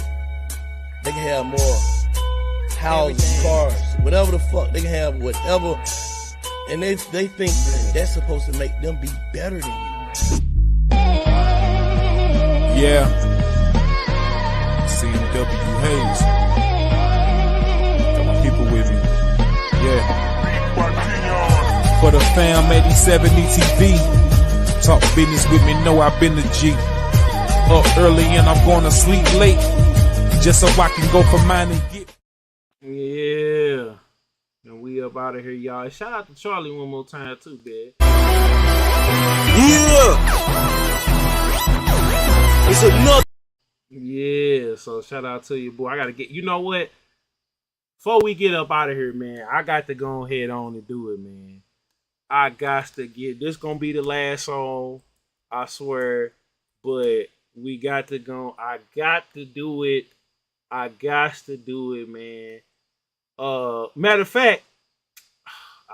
They can have more houses, cars, whatever the fuck. They can have whatever. And they think that that's supposed to make them be better than you. Yeah. CMW Hayes. Got my people with me. Yeah. For the fam 8070 TV. Talk business with me, know I've been the G. Up early and I'm going to sleep late. Just so I can go for mine and get. Yeah. And we up out of here, y'all. Shout out to Charlie one more time, too, man. Yeah. It's another. Yeah, so shout out to you, boy. I got to get, you know what? Before we get up out of here, man, I got to go ahead on and do it, man. I got to get, this going to be the last song, I swear. But we got to go, I got to do it. I got to do it, man. Matter of fact,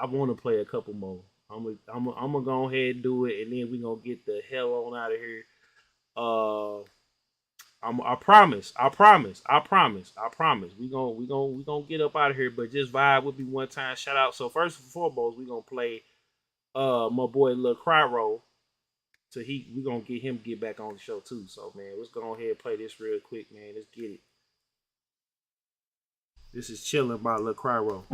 I want to play a couple more. I'm gonna go ahead and do it, and then we gonna get the hell on out of here. I promise. We gonna get up out of here, but just vibe with me one time. Shout out. So first and foremost, we gonna play my boy Lil Cryro. So we gonna get him get back on the show too. So man, let's go ahead and play this real quick, man. Let's get it. This is Chillin' by Lil Cryro.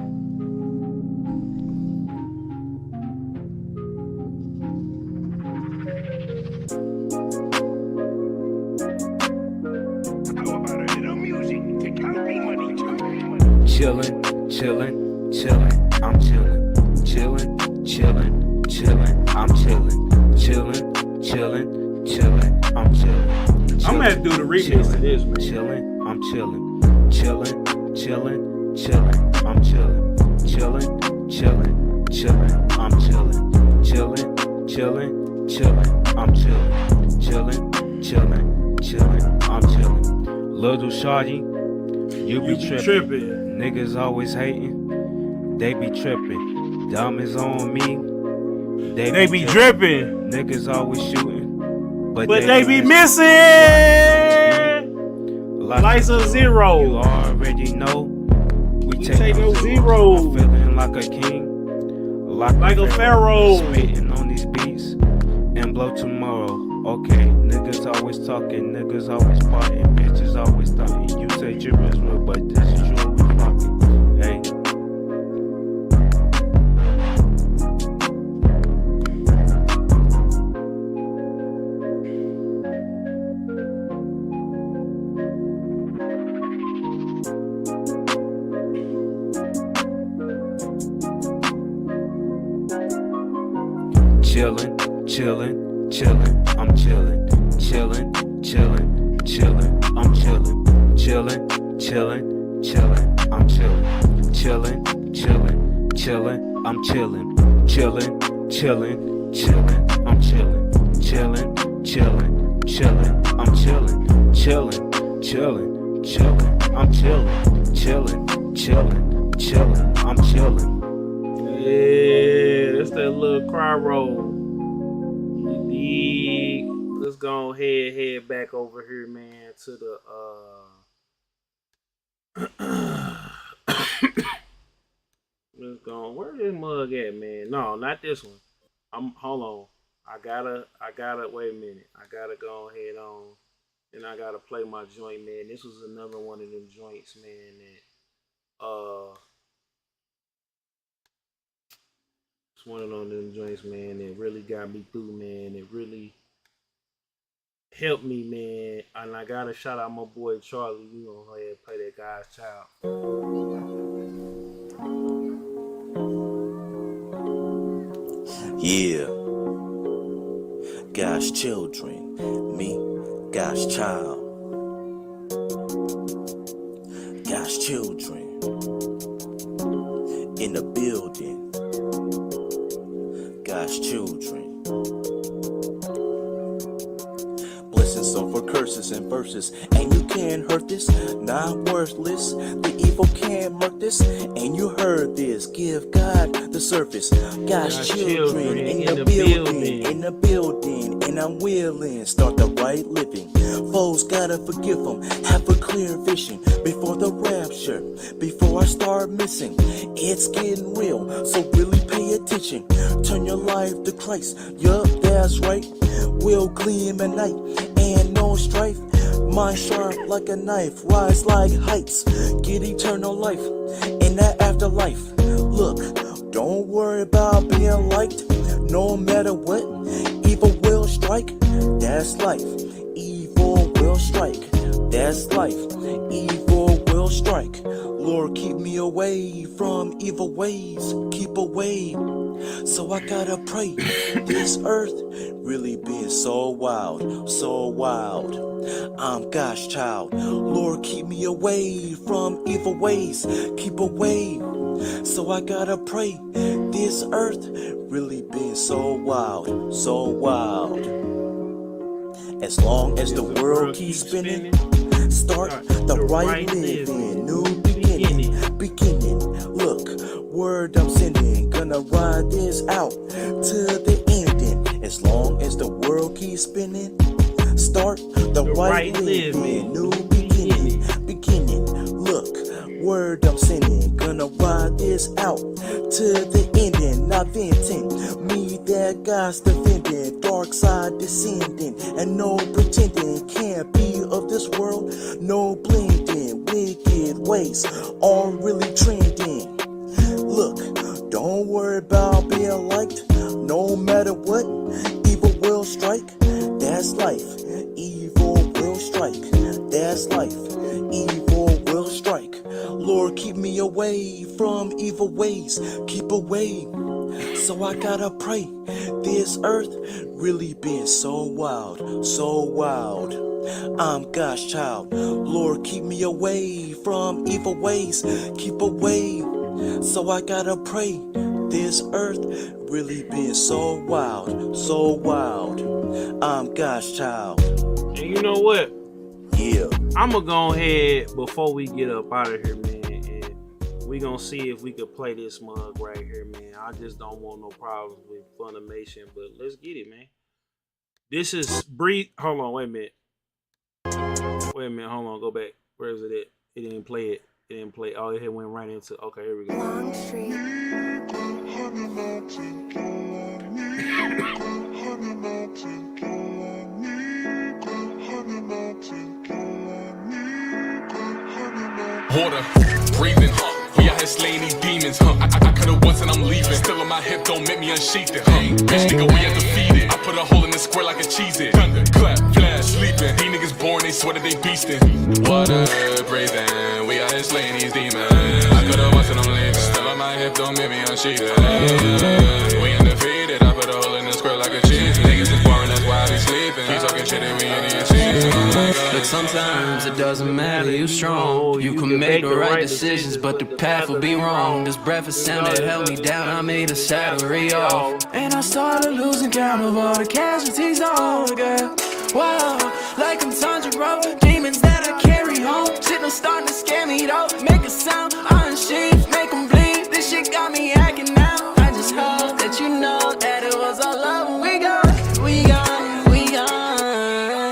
Chillin', I'm chillin', I'm chillin', I'm chillin'. I'm gonna have to do the remix to this, man. Chillin', I'm chillin', I'm chillin', I'm chillin', I'm chillin'. Little shawty, you be trippin'. Niggas always hating, they be trippin'. Diamonds on me, they be drippin'. Niggas always shootin', but they be missing. Lights of zero. You already know. We take no zero. I'm feeling like a king, like a pharaoh. Spitting on these beats and blow tomorrow. Okay, niggas always talking, niggas always partying, bitches always talking. You say gibberish, but this is true. We fucking, hey. Chillin', I'm chillin', I'm chillin', I'm chillin', I'm chillin', I'm chillin'. Yeah, that's that Lil Cryro. Let's go ahead, head back over here, man, to the let's go. Where this mug at, man? No, not this one. Hold on. I gotta wait a minute. I gotta go ahead on and I gotta play my joint, man. This was another one of them joints, man, that it's one of them joints, man, that really got me through, man. It really helped me, man. And I gotta shout out my boy Charlie. We gonna go ahead and play that God's Child. Yeah. God's children. Me, God's child. God's children. In the building. God's children. blessings, so for curses and verses. And you can't hurt this, not worthless. The evil can't murk this, and you heard this. Give God the surface. God's children in the building, and I'm willing. Start the right living. Foes gotta forgive them. Have a clear vision before the rapture. Before I start missing, it's getting real. So really pay attention. Turn your life to Christ. Yup, that's right. Will gleam at night and no strife. Mind sharp like a knife, rise like heights. Get eternal life in that afterlife. Look, don't worry about being liked. No matter what, evil will strike. That's life. Evil will strike. That's life. Evil will strike. Lord, keep me away from evil ways. Keep away. So I gotta pray. This earth really been so wild, so wild. I'm God's child. Lord, keep me away from evil ways. Keep away. So I gotta pray. This earth really been so wild, so wild. As long as the world keeps spinning, start the right living. New beginning. Look, word I'm sending. Gonna ride this out to the ending. As long as the world keeps spinning, start the right living. New beginning. Look, word I'm sending. Gonna ride this out to the ending. Not venting. Me that God's defending. Dark side descending. And no pretending. Can't be of this world. No blending. Wicked ways are really trending. Look, don't worry about being liked. No matter what, evil will strike. That's life. Evil will strike. That's life. Evil will strike. Lord, keep me away from evil ways. Keep away. So I gotta pray. This earth really been so wild, so wild. I'm God's child. Lord, keep me away from evil ways. Keep away. So I gotta pray. This earth really been so wild, so wild. I'm God's child. And you know what? Yeah. I'ma go ahead before we get up out of here, man, and we gonna see if we could play this mug right here, man. I just don't want no problems with Funimation, but let's get it, man. This is Breathe. Hold on, wait a minute. Hold on, go back. Where is it at? It didn't play it. It didn't play. Oh, it went right into. Okay, here we go. Long Street. Water, breathing, we out here slaying these demons, I could've once and I'm leaving. Still on my hip, don't make me unsheath it, Bitch, nigga, we undefeated. I put a hole in the square like a Cheez-It. Thunder, clap, flash, sleeping. These niggas born, they swear that they beastin'. Water, breathing, we out here slaying these demons. I could've once and I'm leaving. Still on my hip, don't make me unsheath it. We undefeated, I put a hole in the square like a Cheez-It. Niggas is boring, that's why I be sleeping. Keep talking shit and we ain't even Look, sometimes it doesn't matter, you strong. You can make the right decisions, but the path will be wrong. This breath is sound that held me down, I made a salary off. And I started losing count of all the casualties on, girl. Wow, like I'm Sandra Rowe, demons that I carry home. Shit done starting to scare me though. Make a sound, unsheath, make them bleed. This shit got me acting out. I just hope that you know that it was all love. We got.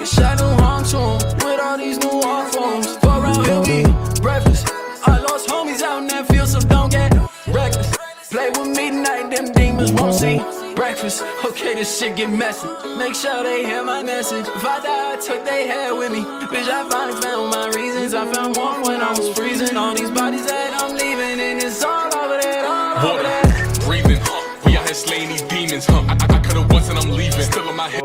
Shadow hung to him with all these new art forms. For around he'll be breakfast. I lost homies out in that field, so don't get reckless. Play with me tonight, them demons won't see breakfast. Okay, this shit get messy. Make sure they hear my message. If I die, I took their head with me. Bitch, I finally found my reasons. I found warmth when I was freezing. All these bodies that I'm leaving, and it's all over there, all over there. Breathing, we out here slaying these demons, I could've once and I'm leaving. Still on my head.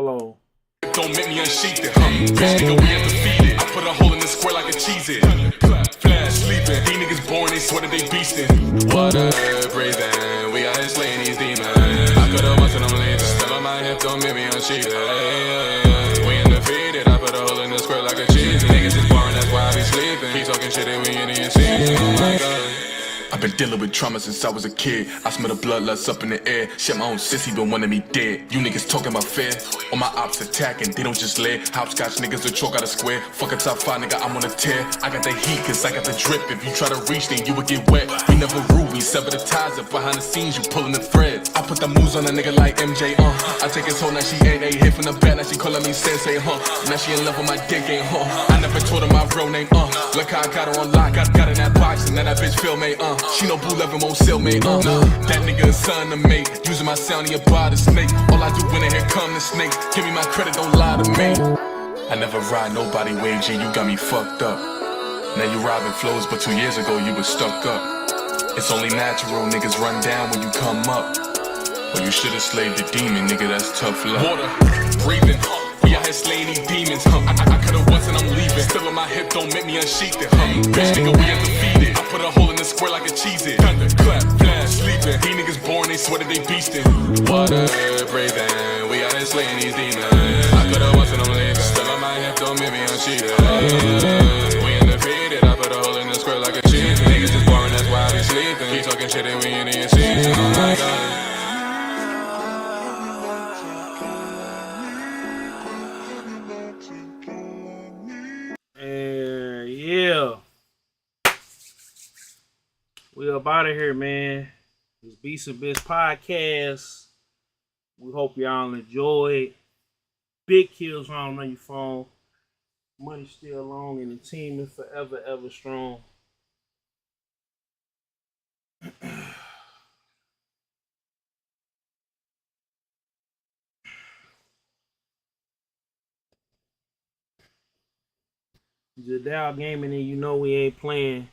Don't make me unsheath it, Bitch, nigga, we undefeated. I put a hole in the square like a Cheez-It. Flash, sleeping. These niggas born, they swear that they beastin'. Water, breathing. We out here slaying these demons. I could've once and I'm leaving. Still on my hip, don't make me unsheath it. We undefeated. I put a hole in the square like a Cheez-It. Niggas is boring, that's why I be sleeping. Keep talking shit and we ain't even see it. Oh my God. I I've been dealing with trauma since I was a kid. I smell the bloodlust up in the air. Shit, my own sissy been wanting me dead. You niggas talking about fair. All my ops attacking, they don't just lay. Hopscotch niggas will choke out a square. Fuck a top 5 nigga, I'm on a tear. I got the heat cause I got the drip. If you try to reach, then you would get wet. We never rule, we sever the ties up behind the scenes, you pulling the threads. I put the moves on a nigga like MJ, I take his hoe, now she ain't a hit from the back, now she calling me sensei, Now she in love with my dick, ain't, I never told her my real name, Look how I got her on lock, got in that box, and then that bitch feel me, She know boo loving won't sell me, That nigga a son to me, using my sound, he a body snake. All I do when I hear come the snake, give me my credit, don't lie to me. I never ride nobody wage, G, you got me fucked up. Now you robbing flows, but 2 years ago you was stuck up. It's only natural, niggas run down when you come up. Well, you should've slayed the demon, nigga, that's tough luck. Water, breathing, we out here slaying these demons, I could've once and I'm leaving. Still on my hip, don't make me unsheath it, Bitch, nigga, we undefeated. I put a hole in the square like a Cheez-It. Thunder, clap, flash, sleeping. These niggas born, they sweated, they beastin'. Water, breathing, we out here slaying these demons. I could've once and I'm leaving. Still on my hip, don't make me unsheath it. We undefeated, I put a hole in the square like a Cheez-It. Niggas just boring, that's why I be sleeping. Keep talking shit and we ain't in season. Oh my God. Yeah. We up out of here, man. This Beatz and Bitz podcast. We hope y'all enjoyed. Big kills round on your phone. Money still long and the team is forever, ever strong. Jadal Gaming, and you know we ain't playing.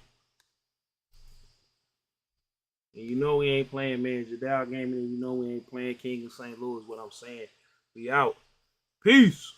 And you know we ain't playing, man. Jadal Gaming, and you know we ain't playing. King of St. Louis, what I'm saying. We out. Peace.